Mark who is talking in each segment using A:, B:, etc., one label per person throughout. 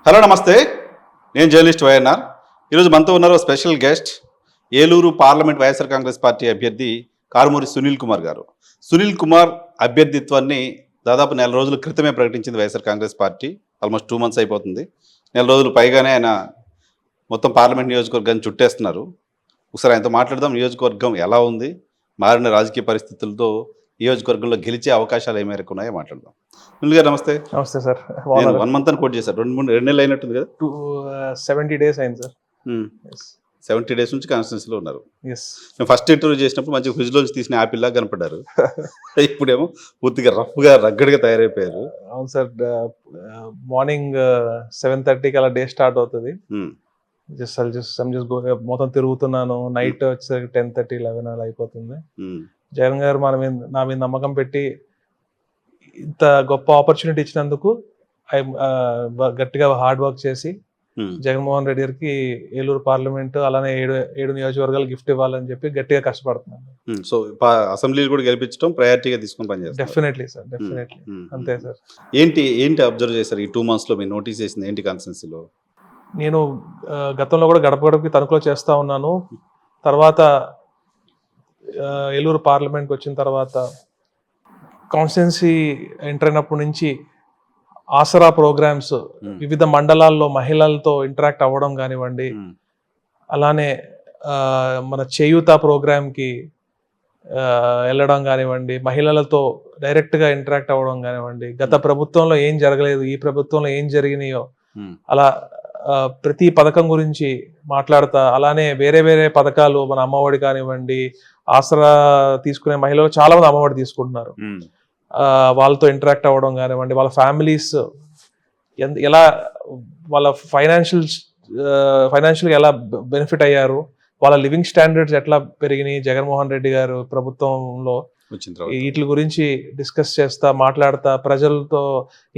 A: Hello నమస్తే, నేను journalist YNR. ఈరోజు మనతో ఉన్నారు special guest, Eluru parliament YSR Congress party అభ్యర్థి కారుమూరి సునీల్ కుమార్ గారు. సునీల్ కుమార్ అభ్యర్థిత్వాన్ని దాదాపు నెల రోజుల క్రితమే ప్రకటించింది YSR Congress party. Almost 2 months అయిపోతుంది. నెల రోజులు పైగానే ఆయన మొత్తం పార్లమెంట్ నియోజకవర్గాన్ని చుట్టేస్తున్నారు. ఒకసారి ఆయనతో మాట్లాడదాం. నియోజకవర్గం ఎలా ఉంది, మారిన రాజకీయ పరిస్థితులతో నియోజకవర్గంలో గెలిచే అవకాశాలు ఏ మేరకు ఉన్నాయో మాట్లాడదాం. సునీల్ గారు నమస్తే.
B: నమస్తే సార్.
A: నేను 1 month అని కోట్ చేశారు. 2 నెలలు అయినట్టుంది కదా.
B: 70 days అయింది సార్.
A: 70 days నుంచి కాన్స్టిట్యూన్సీలో ఉన్నారు.
B: Yes.
A: ఫస్ట్ ఇంటర్వ్యూ చేసినప్పుడు మంచిగా ఫ్రిడ్జ్లోంచి తీసిన యాపిల్ లాగా కనపడ్డారు. ఇప్పుడేమో పూర్తిగా రఫ్గా రగ్గడిగా తయారైపోయారు.
B: అవును సార్. మార్నింగ్ 7:30కి అలా డే స్టార్ట్ అవుతుంది. మొత్తం తిరుగుతున్నాను. నైట్ వచ్చేసరికి 10:30, 11 అలా అయిపోతుంది. జగన్ గారు నా మీద నమ్మకం పెట్టి ఇంత గొప్ప ఆపర్చునిటీ ఇచ్చినందుకు గట్టిగా హార్డ్ వర్క్ చేసి జగన్మోహన్ రెడ్డి గారికి ఏలూరు పార్లమెంట్ అలానే 7 నియోజకవర్గాలు గిఫ్ట్ ఇవ్వాలని చెప్పి గట్టిగా కష్టపడుతున్నాను.
A: సో అసెంబ్లీలు కూడా గెలిపించడం ప్రయారిటీగా తీసుకొని పనిచేస్తారు.
B: Definitely sir, definitely. అంతే సార్.
A: ఏంటి అబ్జర్వ్ చేశారు ఈ 2 months లో? మీరు నోటీస్ చేసింది ఏంటి కాన్స్టిట్యూన్సీలో?
B: నేను గతంలో కూడా గడప గడపకి తణుకులో చేస్తూ ఉన్నాను. తర్వాత ఏలూరు పార్లమెంట్కి వచ్చిన తర్వాత కాన్స్టిట్యున్సీ ఎంటర్ అయినప్పటి నుంచి ఆసరా ప్రోగ్రామ్స్ వివిధ మండలాల్లో మహిళలతో ఇంటరాక్ట్ అవ్వడం కానివ్వండి, అలానే మన చేయూత ప్రోగ్రామ్కి వెళ్ళడం కానివ్వండి, మహిళలతో డైరెక్ట్గా ఇంటరాక్ట్ అవ్వడం కానివ్వండి, గత ప్రభుత్వంలో ఏం జరగలేదు, ఈ ప్రభుత్వంలో ఏం జరిగినాయో అలా ప్రతి పథకం గురించి మాట్లాడతా, అలానే వేరే వేరే పథకాలు మన అమ్మఒడి కానివ్వండి, ఆసరా తీసుకునే మహిళలు చాలా మంది అమ్మఒడి తీసుకుంటున్నారు. వాళ్ళతో ఇంటరాక్ట్ అవ్వడం కానివ్వండి, వాళ్ళ ఫ్యామిలీస్ ఎలా వాళ్ళ ఫైనాన్షియల్గా ఎలా బెనిఫిట్ అయ్యారు, వాళ్ళ లివింగ్ స్టాండర్డ్స్ ఎట్లా పెరిగినాయి జగన్మోహన్ రెడ్డి గారు ప్రభుత్వంలో, వీటి గురించి డిస్కస్ చేస్తా, మాట్లాడతా, ప్రజలతో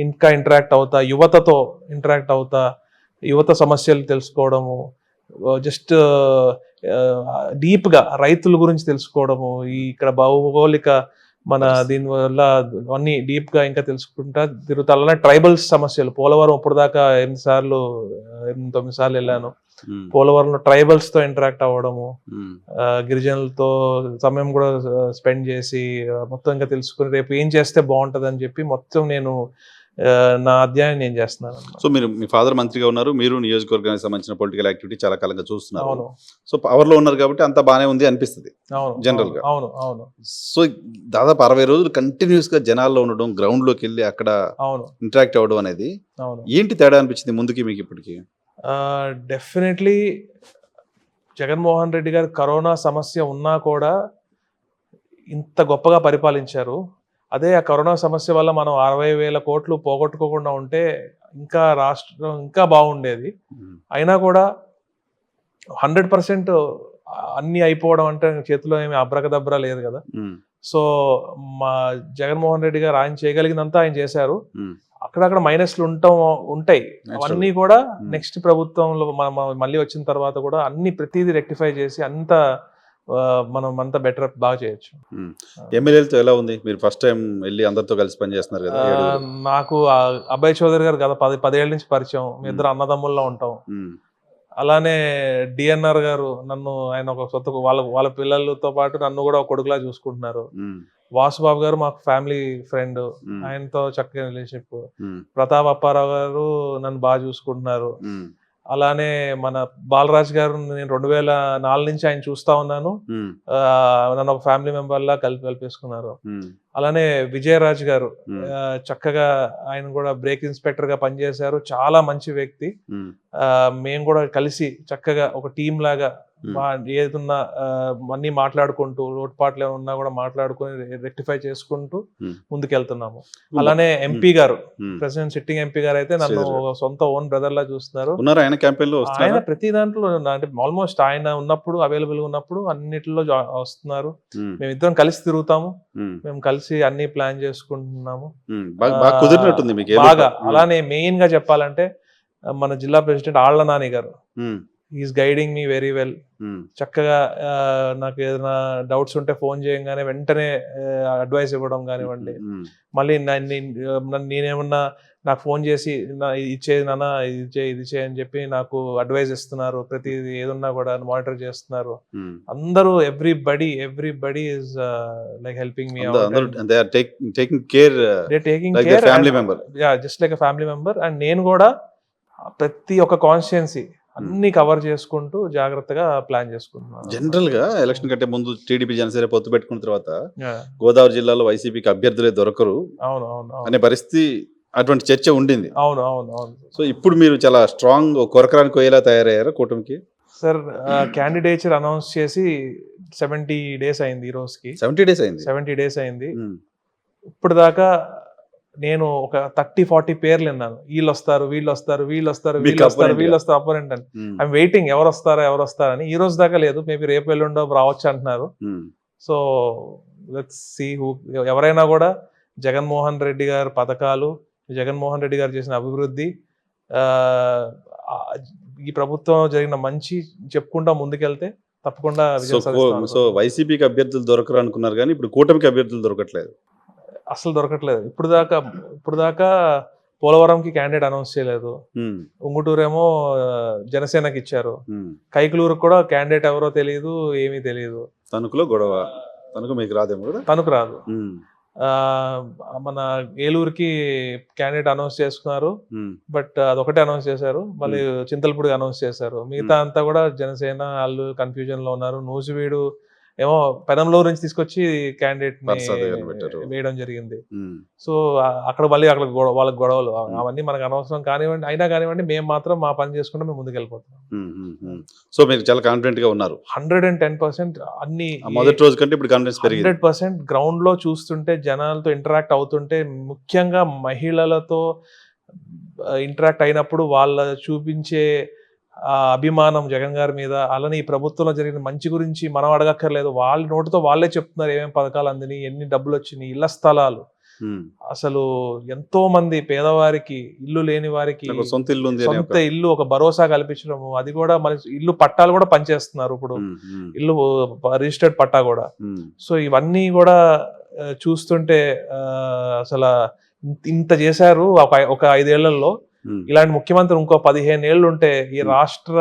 B: ఇంకా ఇంటరాక్ట్ అవుతా, యువతతో ఇంటరాక్ట్ అవుతా, యువత సమస్యలు తెలుసుకోవడము, జస్ట్ డీప్గా రైతుల గురించి తెలుసుకోవడము, ఇక్కడ భౌగోళిక మన దీనివల్ల అన్ని డీప్గా ఇంకా తెలుసుకుంటా తిరుగుతా. అలానే ట్రైబల్స్ సమస్యలు, పోలవరం ఇప్పుడు దాకా 8 సార్లు 9 సార్లు వెళ్ళాను. పోలవరంలో ట్రైబల్స్ తో ఇంటరాక్ట్ అవ్వడము, గిరిజనులతో సమయం కూడా స్పెండ్ చేసి మొత్తం ఇంకా తెలుసుకుని రేపు ఏం చేస్తే బాగుంటది అని చెప్పి మొత్తం నేను నా అధ్యాయం నేను చేస్తున్నాను.
A: సో మీ ఫాదర్ మంత్రిగా ఉన్నారు, మీరు నియోజకవర్గానికి సంబంధించిన పొలిటికల్ యాక్టివిటీ చాలా కాలంగా చూస్తున్నారు. సో పవర్ లో ఉన్నారు కాబట్టి అంతా బాగానే ఉంది అనిపిస్తుంది జనరల్ గా.
B: అవును అవును.
A: సో దాదాపు 60 రోజులు కంటిన్యూస్ గా జనాల్లో ఉండడం, గ్రౌండ్ లోకి వెళ్ళి అక్కడ ఇంటరాక్ట్ అవ్వడం అనేది ఏంటి తేడా అనిపించింది ముందుకి మీకు ఇప్పటికి?
B: డెఫినెట్లీ జగన్మోహన్ రెడ్డి గారు కరోనా సమస్య ఉన్నా కూడా ఇంత గొప్పగా పరిపాలించారు. అదే ఆ కరోనా సమస్య వల్ల మనం 60,000 కోట్లు పోగొట్టుకోకుండా ఉంటే ఇంకా రాష్ట్రం ఇంకా బాగుండేది. అయినా కూడా 100% అన్ని అయిపోవడం అంటే చేతిలో ఏమి అబ్రకదబ్రా లేదు కదా. సో మా జగన్మోహన్ రెడ్డి గారు ఆయన చేయగలిగినంత ఆయన చేశారు. అక్కడక్కడ మైనస్లు ఉంటాయి, అవన్నీ కూడా నెక్స్ట్ ప్రభుత్వంలో మళ్ళీ వచ్చిన తర్వాత కూడా అన్ని ప్రతిదీ రెక్టిఫై చేసి మనం అంతా బెటర్ బాగా చేయొచ్చు.
A: ఎమ్మెల్యేలతో ఎలా ఉంది? మీరు ఫస్ట్ టైం వెళ్ళి అందరితో కలిసి పనిచేస్తున్నారు కదా.
B: నాకు అభయ్ చౌదరి గారు గత 10 ఏళ్ళ నుంచి పరిచయం. మీ ఇద్దరు అన్నదమ్ముల్లో ఉంటాం. అలానే డిఎన్ఆర్ గారు ఆయన ఒక వాళ్ళ పిల్లలతో పాటు నన్ను కూడా ఒక కొడుకులా చూసుకుంటున్నారు. వాసుబాబు గారు మాకు ఫ్యామిలీ ఫ్రెండ్, ఆయనతో చక్కగా రిలేషన్షిప్. ప్రతాప్ అప్పారావు గారు నన్ను బాగా చూసుకుంటున్నారు. అలానే మన బాలరాజ్ గారు నేను 2004 నుంచి ఆయన చూస్తా ఉన్నాను. నన్ను ఒక ఫ్యామిలీ మెంబర్ లా కలిపేసుకున్నారు. అలానే విజయరాజ్ గారు చక్కగా ఆయన కూడా బ్రేక్ ఇన్స్పెక్టర్ గా పనిచేశారు. చాలా మంచి వ్యక్తి. మేము కూడా కలిసి చక్కగా ఒక టీం లాగా ఏదున్నా అన్ని మాట్లాడుకుంటూ, లోటుపాట్లు ఏమన్నా కూడా మాట్లాడుకుని రెక్టిఫై చేసుకుంటూ ముందుకెళ్తున్నాము. అలానే ఎంపీ గారు, ప్రెసిడెంట్ సిట్టింగ్ ఎంపీ గారు అయితే నన్ను సొంత ఓన్ బ్రదర్ లా చూస్తున్నారు. ఆయన ప్రతి దాంట్లో అంటే ఆల్మోస్ట్ ఆయన ఉన్నప్పుడు అవైలబుల్ గా ఉన్నప్పుడు అన్నిటిలో వస్తున్నారు. మేమిద్దరం కలిసి తిరుగుతాము, మేము కలిసి అన్ని ప్లాన్ చేసుకుంటున్నాము బాగా. అలానే మెయిన్ గా చెప్పాలంటే మన జిల్లా ప్రెసిడెంట్ ఆళ్ల నాని గారు he's guiding me very well. చక్కగా నాకు ఏదైనా డౌట్స్ ఉంటే ఫోన్ చేయంగానే వెంటనే అడ్వైస్ ఇవ్వడం కానివ్వండి. మళ్ళీ నేనేమన్నా నాకు ఫోన్ చేసి ఇచ్చేది నాన్న ఇది చేయి అని చెప్పి నాకు అడ్వైస్ ఇస్తున్నారు. ప్రతి ఏదన్నా కూడా మానిటర్ చేస్తున్నారు. అందరూ everybody is like helping me
A: taking care family member.
B: Just like family member. And నేను కూడా ప్రతి ఒక్క కాన్స్టిట్యుయెన్సీ అన్ని కవర్ చేసుకుంటూ జాగ్రత్తగా ప్లాన్ చేసుకుంటున్నాను.
A: జనరల్ గా ఎలక్షన్ కంటే ముందు టీడీపీ జనసేన పొత్తు పెట్టుకున్న తర్వాత గోదావరి జిల్లాలో వైసీపీకి అభ్యర్థులే దొరకరు అనే పరిస్థితి, అటువంటి చర్చ ఉండింది.
B: అవును.
A: సో ఇప్పుడు మీరు చాలా స్ట్రాంగ్ కొరకరాని కొయ్యేలా తయారయ్యారా కూటమికి?
B: సార్, క్యాండిడేచర్ అనౌన్స్ చేసి 70 days అయింది. ఈ రోజుకి 70 days అయింది. ఇప్పుడు దాకా నేను ఒక 30-40 పేర్లు విన్నాను. వీళ్ళు వస్తారు అపోనెంట్ అని. ఐఎమ్ వెయిటింగ్ ఎవరు వస్తారని. ఈ రోజు దాకా లేదు. మేబీ రేపు ఎల్లుండో రావచ్చు అంటున్నారు. So let's see who. ఎవరైనా కూడా జగన్మోహన్ రెడ్డి గారి పథకాలు, జగన్మోహన్ రెడ్డి గారు చేసిన అభివృద్ధి, ఈ ప్రభుత్వం జరిగిన మంచి చెప్పుకుంటా ముందుకెళ్తే తప్పకుండా విజయం సాధిస్తాం.
A: సో వైసీపీకి అభ్యర్థులు దొరకరు అనుకున్నారు, కానీ ఇప్పుడు కూటమికి అభ్యర్థులు దొరకట్లేదు.
B: అసలు దొరకట్లేదు. ఇప్పుడు దాకా పోలవరంకి క్యాండిడేట్ అనౌన్స్ చేయలేదు. ఉంగుటూరేమో జనసేనకి ఇచ్చారు. కైకలూరుకు కూడా క్యాండిడేట్ ఎవరో తెలియదు, ఏమీ తెలియదు.
A: తణుకులో గొడవ. తణుకు మీకు రాదేమో కదా?
B: తణుకు రాదు. మన ఏలూరుకి క్యాండిడేట్ అనౌన్స్ చేసుకున్నారు, బట్ అదొకటే అనౌన్స్ చేశారు. మళ్ళీ చింతలపూడి అనౌన్స్ చేశారు. మిగతా అంతా కూడా జనసేన వాళ్ళు కన్ఫ్యూజన్ లో ఉన్నారు. నూజివీడు ఏమో పెనంలూరు నుంచి తీసుకొచ్చి క్యాండిడేట్ వేయడం జరిగింది. సో అక్కడ మళ్ళీ వాళ్ళకి గొడవలు, అవన్నీ మనకు అనవసరం కానివ్వండి. మేము మాత్రం మా పని చేసుకుంటే మేము ముందుకు వెళ్ళిపోతున్నాం.
A: సో మీరు చాలా కాన్ఫిడెంట్ గా ఉన్నారు.
B: 110% అన్ని
A: మొదటి రోజు కంటే ఇప్పుడు కాన్ఫిడెన్స్ పెరిగింది.
B: 100% గ్రౌండ్ లో చూస్తుంటే, జనాలతో ఇంటరాక్ట్ అవుతుంటే, ముఖ్యంగా మహిళలతో ఇంటరాక్ట్ అయినప్పుడు వాళ్ళ చూపించే అభిమానం జగన్ గారి మీద, అలానే ఈ ప్రభుత్వంలో జరిగిన మంచి గురించి మనం అడగక్కర్లేదు. వాళ్ళ నోటితో వాళ్ళే చెప్తున్నారు ఏమేమి పథకాలు అందినాయి, ఎన్ని డబ్బులు వచ్చినాయి, ఇళ్ల స్థలాలు. అసలు ఎంతో మంది పేదవారికి, ఇల్లు లేని వారికి సొంత ఇల్లు ఒక భరోసా కల్పించడము. అది కూడా మన ఇల్లు పట్టాలు కూడా పనిచేస్తున్నారు ఇప్పుడు, ఇల్లు రిజిస్టర్డ్ పట్టా కూడా. సో ఇవన్నీ కూడా చూస్తుంటే అసలు ఇంత చేశారు ఒక 5 ఏళ్లలో. ఇలాంటి ముఖ్యమంత్రి ఇంకో 15 ఏళ్ళు ఉంటే ఈ రాష్ట్ర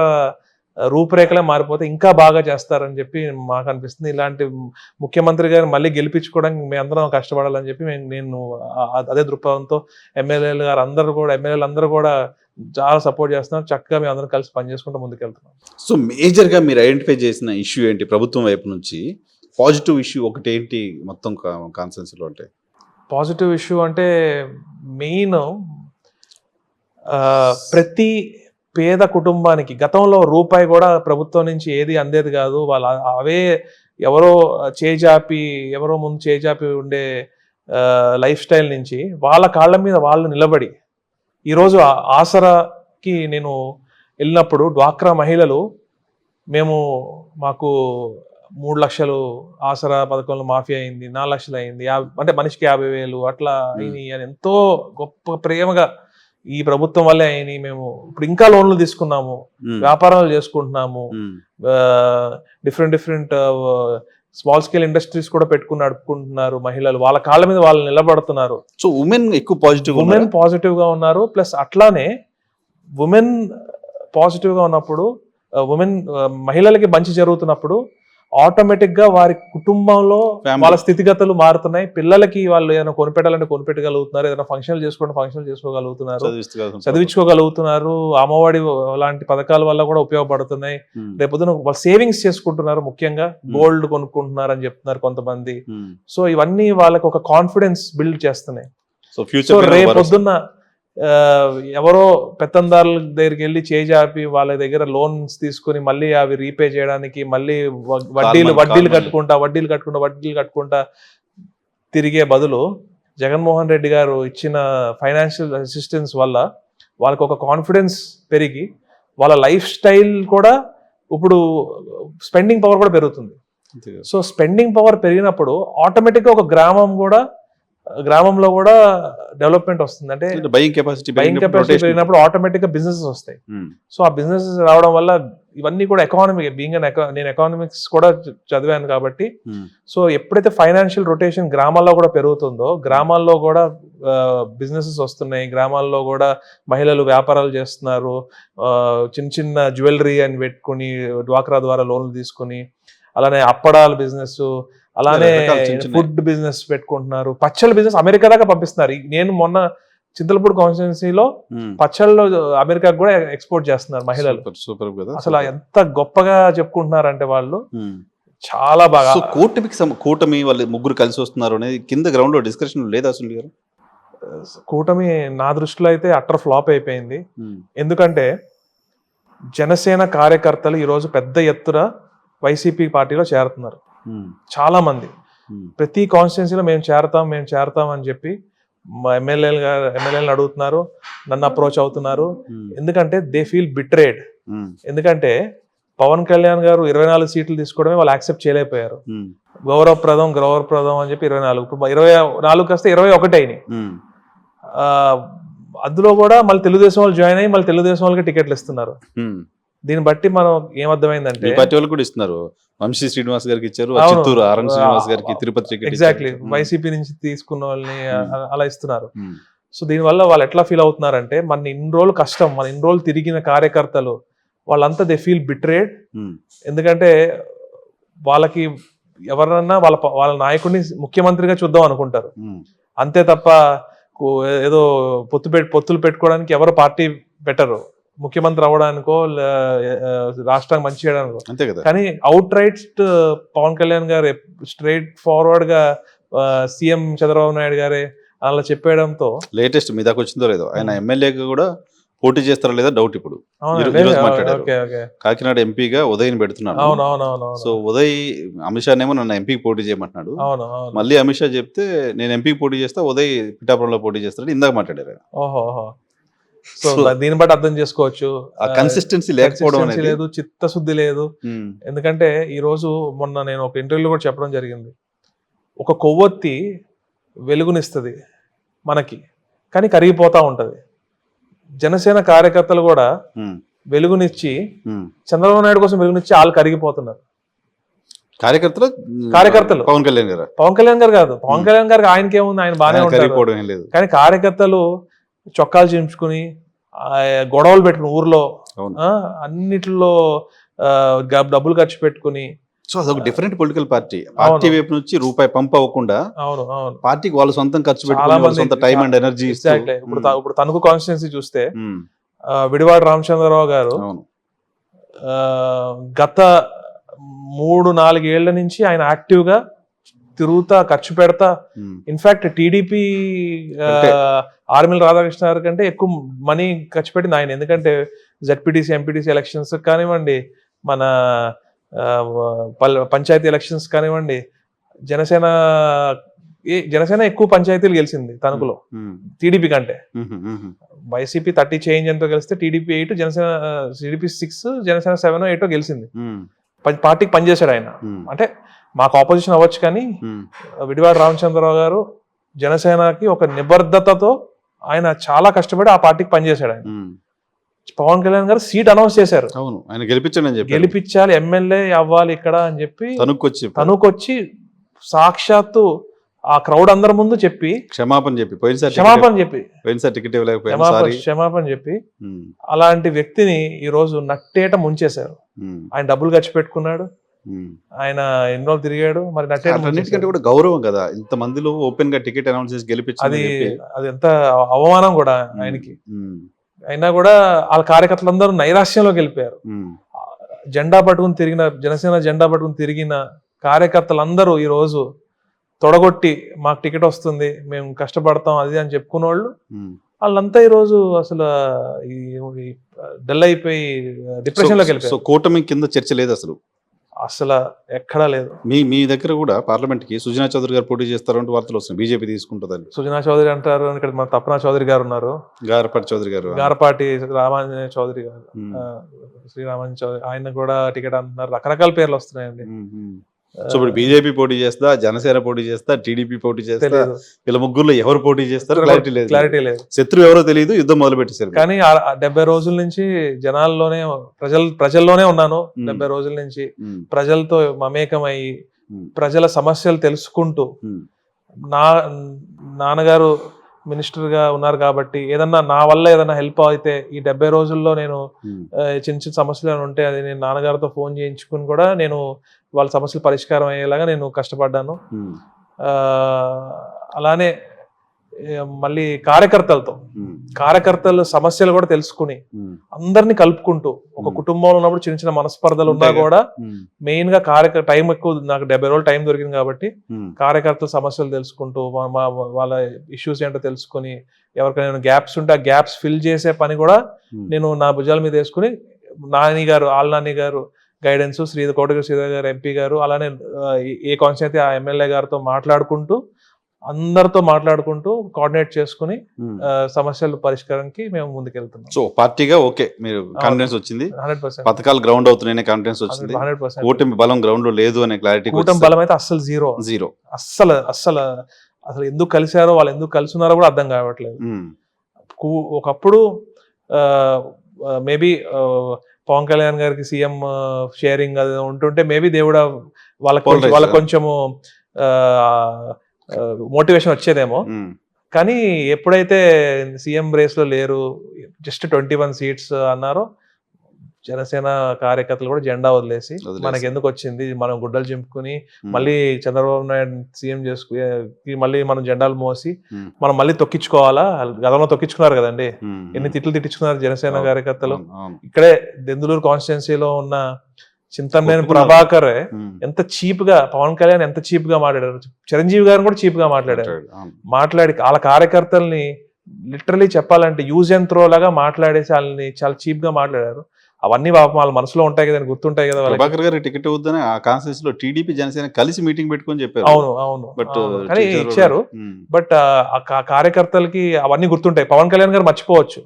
B: రూపురేఖలే మారిపోతే ఇంకా బాగా చేస్తారని చెప్పి మాకు అనిపిస్తుంది. ఇలాంటి ముఖ్యమంత్రి గారిని మళ్ళీ గెలిపించుకోవడానికి మేము అందరం కష్టపడాలని చెప్పి నేను అదే దృక్పథంతో ఎమ్మెల్యేలు అందరూ కూడా చాలా సపోర్ట్ చేస్తున్నారు. చక్కగా మేము అందరం కలిసి పనిచేసుకుంటూ ముందుకెళ్తున్నాం.
A: సో మేజర్ గా మీరు ఐడెంటిఫై చేసిన ఇష్యూ ఏంటి ప్రభుత్వం వైపు నుంచి? పాజిటివ్ ఇష్యూ ఒకటి ఏంటి మొత్తం కాన్సెన్స్ లో? అంటే
B: పాజిటివ్ ఇష్యూ అంటే మెయిన్ ప్రతి పేద కుటుంబానికి గతంలో రూపాయి కూడా ప్రభుత్వం నుంచి ఏది అందేది కాదు. వాళ్ళు అవే ఎవరో ముందు చేజాపి ఉండే లైఫ్ స్టైల్ నుంచి వాళ్ళ కాళ్ళ మీద వాళ్ళు నిలబడి, ఈరోజు ఆసరాకి నేను వెళ్ళినప్పుడు డ్వాక్రా మహిళలు మాకు 3 లక్షలు ఆసరా పథకంలో మాఫీ అయింది, 4 లక్షలు అయింది, అంటే మనిషికి 50,000 అట్లా అయినాయి అని ఎంతో గొప్ప ప్రేమగా, ఈ ప్రభుత్వం వల్లే అయినాయి, మేము ఇప్పుడు ఇంకా లోన్లు తీసుకున్నాము, వ్యాపారాలు చేసుకుంటున్నాము, డిఫరెంట్ స్మాల్ స్కేల్ ఇండస్ట్రీస్ కూడా నడుపుకుంటున్నారు మహిళలు, వాళ్ళ కాళ్ళ మీద వాళ్ళు నిలబడుతున్నారు.
A: సో ఉమెన్ ఎక్కువ
B: పాజిటివ్ గా ఉన్నారు. ప్లస్ అట్లానే ఉమెన్ పాజిటివ్ గా ఉన్నప్పుడు, మహిళలకి మంచి జరుగుతున్నప్పుడు ఆటోమేటిక్ గా వారి కుటుంబంలో వాళ్ళ స్థితిగతులు మారుతున్నాయి. పిల్లలకి వాళ్ళు ఏదైనా కొనిపెట్టాలంటే కొనిపెట్టగలుగుతున్నారు, ఏదైనా ఫంక్షన్లు చేసుకోగలుగుతున్నారు, చదివించుకోగలుగుతున్నారు. అమ్మఒడి లాంటి పథకాల వల్ల కూడా ఉపయోగపడుతున్నాయి. రేపొద్దున వాళ్ళు సేవింగ్స్ చేసుకుంటున్నారు, ముఖ్యంగా గోల్డ్ కొనుక్కుంటున్నారు అని చెప్తున్నారు కొంతమంది. సో ఇవన్నీ వాళ్ళకి ఒక కాన్ఫిడెన్స్ బిల్డ్ చేస్తున్నాయి. సో రేపొద్దున్న ఎవరో పెత్తందారుల దగ్గరికి వెళ్ళి చేజాపి వాళ్ళ దగ్గర లోన్స్ తీసుకుని మళ్ళీ అవి రీపే చేయడానికి మళ్ళీ వడ్డీలు కట్టుకుంటా తిరిగే బదులు జగన్మోహన్ రెడ్డి గారు ఇచ్చిన ఫైనాన్షియల్ అసిస్టెన్స్ వల్ల వాళ్ళకి ఒక కాన్ఫిడెన్స్ పెరిగి వాళ్ళ లైఫ్ స్టైల్ కూడా, ఇప్పుడు స్పెండింగ్ పవర్ కూడా పెరుగుతుంది. సో స్పెండింగ్ పవర్ పెరిగినప్పుడు ఆటోమేటిక్గా ఒక గ్రామం కూడా గ్రామంలో కూడా డెవలప్మెంట్ వస్తుంది. అంటే
A: బయింగ్ కెపాసిటీ
B: బయింగ్ కెపాసిటీ పెరిగినప్పుడు ఆటోమేటిక్ గా బిజినెసెస్ వస్తాయి. సో ఆ బిజినెసెస్ రావడం వల్ల ఇవన్నీ కూడా ఎకానమీ నేను ఎకానమిక్స్ కూడా చదివాను కాబట్టి, సో ఎప్పుడైతే ఫైనాన్షియల్ రొటేషన్ గ్రామాల్లో కూడా పెరుగుతుందో, గ్రామాల్లో కూడా బిజినెసెస్ వస్తున్నాయి, గ్రామాల్లో కూడా మహిళలు వ్యాపారాలు చేస్తున్నారు, చిన్న చిన్న జ్యువెలరీ అని పెట్టుకుని డ్వాక్రా ద్వారా లోన్లు తీసుకుని, అలానే అప్పడాల బిజినెస్, అలానే ఫుడ్ బిజినెస్ పెట్టుకుంటున్నారు, పచ్చళ్ళ బిజినెస్ అమెరికా దాకా పంపిస్తున్నారు. నేను మొన్న చింతలపూడి కాన్స్టిట్యున్సీలో పచ్చళ్ళు అమెరికాకు కూడా ఎక్స్పోర్ట్ చేస్తున్నారు మహిళలు.
A: సూపర్ కదా.
B: అసలు ఎంత గొప్పగా చెప్పుకుంటున్నారంటే వాళ్ళు చాలా బాగా.
A: కూటమి వాళ్ళు ముగ్గురు కలిసి వస్తున్నారు అనేది కింద గ్రౌండ్ లో డిస్కషన్ లేదా సునీల్ గారు?
B: కూటమి నా దృష్టిలో అయితే అట్టర్ ఫ్లాప్ అయిపోయింది. ఎందుకంటే జనసేన కార్యకర్తలు ఈరోజు పెద్ద ఎత్తున వైసీపీ పార్టీలో చేరుతున్నారు. చాలా మంది ప్రతి కాన్స్టిట్యున్సీలో మేము చేరతాం అని చెప్పి ఎమ్మెల్యేలను అడుగుతున్నారు, నన్ను అప్రోచ్ అవుతున్నారు. ఎందుకంటే దే ఫీల్ బిట్రేడ్. ఎందుకంటే పవన్ కళ్యాణ్ గారు 24 సీట్లు తీసుకోవడమే వాళ్ళు యాక్సెప్ట్ చేయలేకపోయారు. గౌరవప్రదం అని చెప్పి 24, ఇప్పుడు 24 కాస్త 21 అయినాయి. అందులో కూడా మళ్ళీ తెలుగుదేశం వాళ్ళు జాయిన్ అయ్యి మళ్ళీ తెలుగుదేశం వాళ్ళకి టికెట్లు ఇస్తున్నారు. దీన్ని బట్టి మనం ఏమర్థమైందంటే
A: పార్టీ వాళ్ళు కూడా ఇస్తున్నారు. వంశీ శ్రీనివాస్ గారికి ఇచ్చారు, చిత్తూరు ఆర్ఎన్ శ్రీనివాస్ గారికి తిరుపతి టికెట్.
B: ఎగ్జాక్ట్లీ, వైసీపీ నుంచి తీసుకున్న వాళ్ళని అలా ఇస్తున్నారు. సో దీనివల్ల వాళ్ళు ఎట్లా ఫీల్ అవుతున్నారంటే, మన ఇన్ని రోజులు కష్టం, మన ఇన్ని రోజులు తిరిగిన కార్యకర్తలు వాళ్ళంతా దే ఫీల్ బిట్రేడ్. ఎందుకంటే వాళ్ళకి ఎవరన్నా వాళ్ళ నాయకుడిని ముఖ్యమంత్రిగా చూద్దాం అనుకుంటారు, అంతే తప్ప ఏదో పొత్తులు పెట్టుకోవడానికి ఎవరు పార్టీ పెట్టరు, ముఖ్యమంత్రి అవ్వడానికో రాష్ట్రానికి మంచి చేయడానికో. కానీ అవుట్ రైట్ పవన్ కళ్యాణ్ గారు స్ట్రైట్ ఫార్వర్డ్ గా సీఎం చంద్రబాబు నాయుడు గారే అలా చెప్పేయడంతో, లేటెస్ట్
A: మీ దాకా వచ్చిందో లేదో, ఆయన ఎమ్మెల్యేగా కూడా పోటీ చేస్తారా లేదా డౌట్. ఇప్పుడు కాకినాడ ఎంపీగా ఉదయ్ పెడుతున్నాడు. సో ఉదయ్ అమిత్ షా ఏమో నన్ను ఎంపీకి పోటీ చేయమంటున్నాడు. మళ్ళీ అమిత్ షా చెప్తే నేను ఎంపీకి పోటీ చేస్తా, ఉదయ్ పిఠాపురంలో పోటీ చేస్తాడు ఇందాక మాట్లాడారు.
B: సో దీన్ని బట్టి అర్థం చేసుకోవచ్చు,
A: కన్సిస్టెన్సీ లేకపోవడం
B: లేదు, చిత్తశుద్ధి లేదు. ఎందుకంటే ఈ రోజు మొన్న నేను ఒక ఇంటర్వ్యూలో కూడా చెప్పడం జరిగింది, ఒక కొవ్వొత్తి వెలుగునిస్తుంది మనకి, కానీ కరిగిపోతా ఉంటది. జనసేన కార్యకర్తలు కూడా వెలుగునిచ్చి చంద్రబాబు నాయుడు కోసం వెలుగునిచ్చి వాళ్ళు కరిగిపోతున్నారు. కార్యకర్తలు
A: పవన్ కళ్యాణ్ గారు
B: కాదు, పవన్ కళ్యాణ్ గారికి ఆయనకి ఏముంది, ఆయన బాగానే ఉంటారు. కానీ కార్యకర్తలు చొక్కాలు చించుకుని గొడవలు పెట్టుకుని ఊర్లో అన్నిటిలో డబ్బులు ఖర్చు పెట్టుకుని,
A: సో అదొక డిఫరెంట్ పొలిటికల్ పార్టీ వైపు నుంచి రూపాయి పంప్ అవ్వకుండా పార్టీకి వాళ్ళు సొంతం ఖర్చు పెట్టుకుని సొంత టైం అండ్ ఎనర్జీ.
B: ఇప్పుడు తణుకు కాన్స్టిట్యున్సీ చూస్తే విడివాడ రామచంద్రరావు గారు గత 3-4 ఏళ్ల నుంచి ఆయన యాక్టివ్ గా తిరుగుతా, ఖర్చు పెడతా. ఇన్ఫాక్ట్ టీడీపీ ఆర్మిల్ రాధాకృష్ణ గారి కంటే ఎక్కువ మనీ ఖర్చు పెట్టింది ఆయన. ఎందుకంటే జెడ్పీటీసీ, ఎంపీటీసీ ఎలక్షన్స్ కానివ్వండి, మన పంచాయతీ ఎలక్షన్స్ కానివ్వండి, జనసేన ఎక్కువ పంచాయతీలు గెలిచింది తణుకులో టీడీపీ కంటే. వైసీపీ 30 చేంజ్ ఎంతో గెలిస్తే టీడీపీ 8, జనసేన టీడీపీ 6, జనసేన 7, 8 గెలిచింది. పార్టీకి పనిచేశాడు ఆయన. అంటే మాకు ఆపోజిషన్ అవ్వచ్చు, కానీ విడివాడ రామచంద్రరావు గారు జనసేనకి ఒక నిబద్ధతతో ఆయన చాలా కష్టపడి ఆ పార్టీకి పనిచేశాడు. ఆయన పవన్ కళ్యాణ్ గారు సీట్ అనౌన్స్ చేశారు, గెలిపించాలి, ఎమ్మెల్యే అవ్వాలి ఇక్కడ అని చెప్పి తనుకొచ్చి సాక్షాత్తు ఆ క్రౌడ్ అందరి ముందు చెప్పి క్షమాపణ చెప్పి అలాంటి వ్యక్తిని ఈ రోజు నట్టేట ముంచేశారు. ఆయన డబ్బులు ఖర్చు పెట్టుకున్నాడు, ఆయన ఎన్నో తిరిగాడు, మరి
A: నట్టేట కూడా గౌరవం కదా ఇంత మందిలో ఓపెన్ గా టికెట్ అనౌన్స్ చేసి గెలిపించాలి.
B: అది ఎంత అవమానం కూడా ఆయనకి. అయినా కూడా వాళ్ళ కార్యకర్తలందరూ నైరాశ్యంలోకి వెళ్ళిపోయారు. జనసేన జెండా పట్టుకుని తిరిగిన కార్యకర్తలందరూ ఈ రోజు తొడగొట్టి మాకు టికెట్ వస్తుంది, మేము కష్టపడతాం అది అని చెప్పుకున్న వాళ్ళంతా ఈ రోజు అసలు డల్ అయిపోయి డిప్రెషన్ లోకి వెళ్ళిపోయారు.
A: కూటమి కింద చర్చ లేదు
B: అసలు ఎక్కడా లేదు.
A: మీ దగ్గర కూడా పార్లమెంట్ కి సుజనా చౌదరి గారు పోటీ చేస్తారంటే వార్తలు వస్తున్నాయి, బీజేపీ తీసుకుంటుందని.
B: సుజనా చౌదరి అంటారు, ఇక్కడ మన తపనా చౌదరి గారు ఉన్నారు, గారపాటి రామాంజనేయ చౌదరి గారు, శ్రీరామాంజనేయ చౌదరి, ఆయన కూడా టికెట్ అంటున్నారు. రకరకాల పేర్లు వస్తున్నాయండి.
A: సో ఇప్పుడు బీజేపీ పోటీ చేస్తా, జనసేన పోటీ చేస్తా, టీడీపీ పోటీ చేస్తా,
B: తెలియదు,
A: వీళ్ళ ముగ్గురులో ఎవరు పోటీ చేస్తారో క్లారిటీ లేదు.
B: క్లారిటీ లేదు.
A: శత్రువు ఎవరో తెలియదు, యుద్ధం మొదలు పెట్టేశారు.
B: కానీ 70 రోజుల నుంచి జనాల్లోనే ప్రజల్లోనే ఉన్నాను. 70 రోజుల నుంచి ప్రజలతో మమేకమయ్యి ప్రజల సమస్యలు తెలుసుకుంటూ, నాన్నగారు మినిస్టర్ గా ఉన్నారు కాబట్టి ఏదన్నా నా వల్ల ఏదైనా హెల్ప్ అయితే ఈ 70 రోజుల్లో నేను చిన్న చిన్న సమస్యలు ఉంటే అది నేను నాన్నగారితో ఫోన్ చేయించుకుని కూడా నేను వాళ్ళ సమస్యలు పరిష్కారం అయ్యేలాగా నేను కష్టపడ్డాను. అలానే మళ్ళీ కార్యకర్తల సమస్యలు కూడా తెలుసుకుని అందరినీ కలుపుకుంటూ, ఒక కుటుంబంలో ఉన్నప్పుడు చిన్న చిన్న మనస్పర్ధలు ఉన్నా కూడా మెయిన్ గా టైం ఎక్కువ, నాకు 70 రోజులు టైం దొరికింది కాబట్టి కార్యకర్తల సమస్యలు తెలుసుకుంటూ వాళ్ళ ఇష్యూస్ ఏంటో తెలుసుకుని, ఎవరికైనా గ్యాప్స్ ఉంటే ఆ గ్యాప్స్ ఫిల్ చేసే పని కూడా నేను నా భుజాల మీద వేసుకుని నాని గారు గైడెన్స్, కోటగిరి శ్రీధర్ గారు ఎంపీ గారు, అలానే ఏ కాన్స్టిట్యూన్సీ అయితే ఆ ఎమ్మెల్యే గారితో మాట్లాడుకుంటూ, అందరితో మాట్లాడుకుంటూ కోఆర్డినేట్ చేసుకుని సమస్యల పరిష్కారానికి మేము ముందుకెళ్తున్నాం.
A: సో పార్టీగా ఓకే, మీరు కాన్ఫిడెన్స్ వచ్చింది,
B: 100%.
A: పథకాలు గ్రౌండ్ అవుతున్నాయనే కాన్ఫిడెన్స్ వచ్చింది,
B: 100%.
A: కూటమి బలం గ్రౌండ్ లో లేదు అనే క్లారిటీ.
B: కూటమి బలం అయితే అస్సలు జీరో. అసలు ఎందుకు కలిశారో, వాళ్ళు ఎందుకు కలిసినారో కూడా అర్థం కావట్లేదు. ఒకప్పుడు మేబీ పవన్ కళ్యాణ్ గారికి సీఎం షేరింగ్ అది ఉంటుంటే మేబీ దేవుడా వాళ్ళకి కొంచెము మోటివేషన్ వచ్చేదేమో. కానీ ఎప్పుడైతే సీఎం రేస్ లో లేరు, జస్ట్ 21 సీట్స్ అన్నారో, జనసేన కార్యకర్తలు కూడా జెండా వదిలేసి మనకి ఎందుకు వచ్చింది, మనం గుడ్డలు చింపుకుని మళ్ళీ చంద్రబాబు నాయుడు సీఎం చేసుకుని మళ్ళీ మనం జెండాలు మోసి మనం మళ్ళీ తొక్కించుకోవాలా? గతంలో తొక్కించుకున్నారు కదండి, ఎన్ని తిట్టించుకున్నారు జనసేన కార్యకర్తలు. ఇక్కడే దెందులూరు కాన్స్టిట్యున్సీలో ఉన్న చింతమనేని ప్రభాకర్ ఎంత చీప్ గా, పవన్ కళ్యాణ్ ఎంత చీప్ గా మాట్లాడారు, చిరంజీవి గారిని కూడా చీప్ గా మాట్లాడి వాళ్ళ కార్యకర్తల్ని లిటరలీ చెప్పాలంటే యూజ్ అండ్ త్రో లాగా మాట్లాడేసి వాళ్ళని చాలా చీప్ గా మాట్లాడారు. అవన్నీ వాళ్ళ మనసులో ఉంటాయి కదా, గుర్తుంటాయి కదా.
A: ప్రభాకర్ గారు టికెట్ వద్దని ఆ కాన్ఫరెన్స్ లో టీడీపీ జనసేన కలిసి మీటింగ్ పెట్టుకొని చెప్పారు.
B: అవును బట్ కానీ ఇచ్చారు. బట్ ఆ కార్యకర్తలకి అవన్నీ గుర్తుంటాయి. పవన్ కళ్యాణ్ గారు మర్చిపోవచ్చు,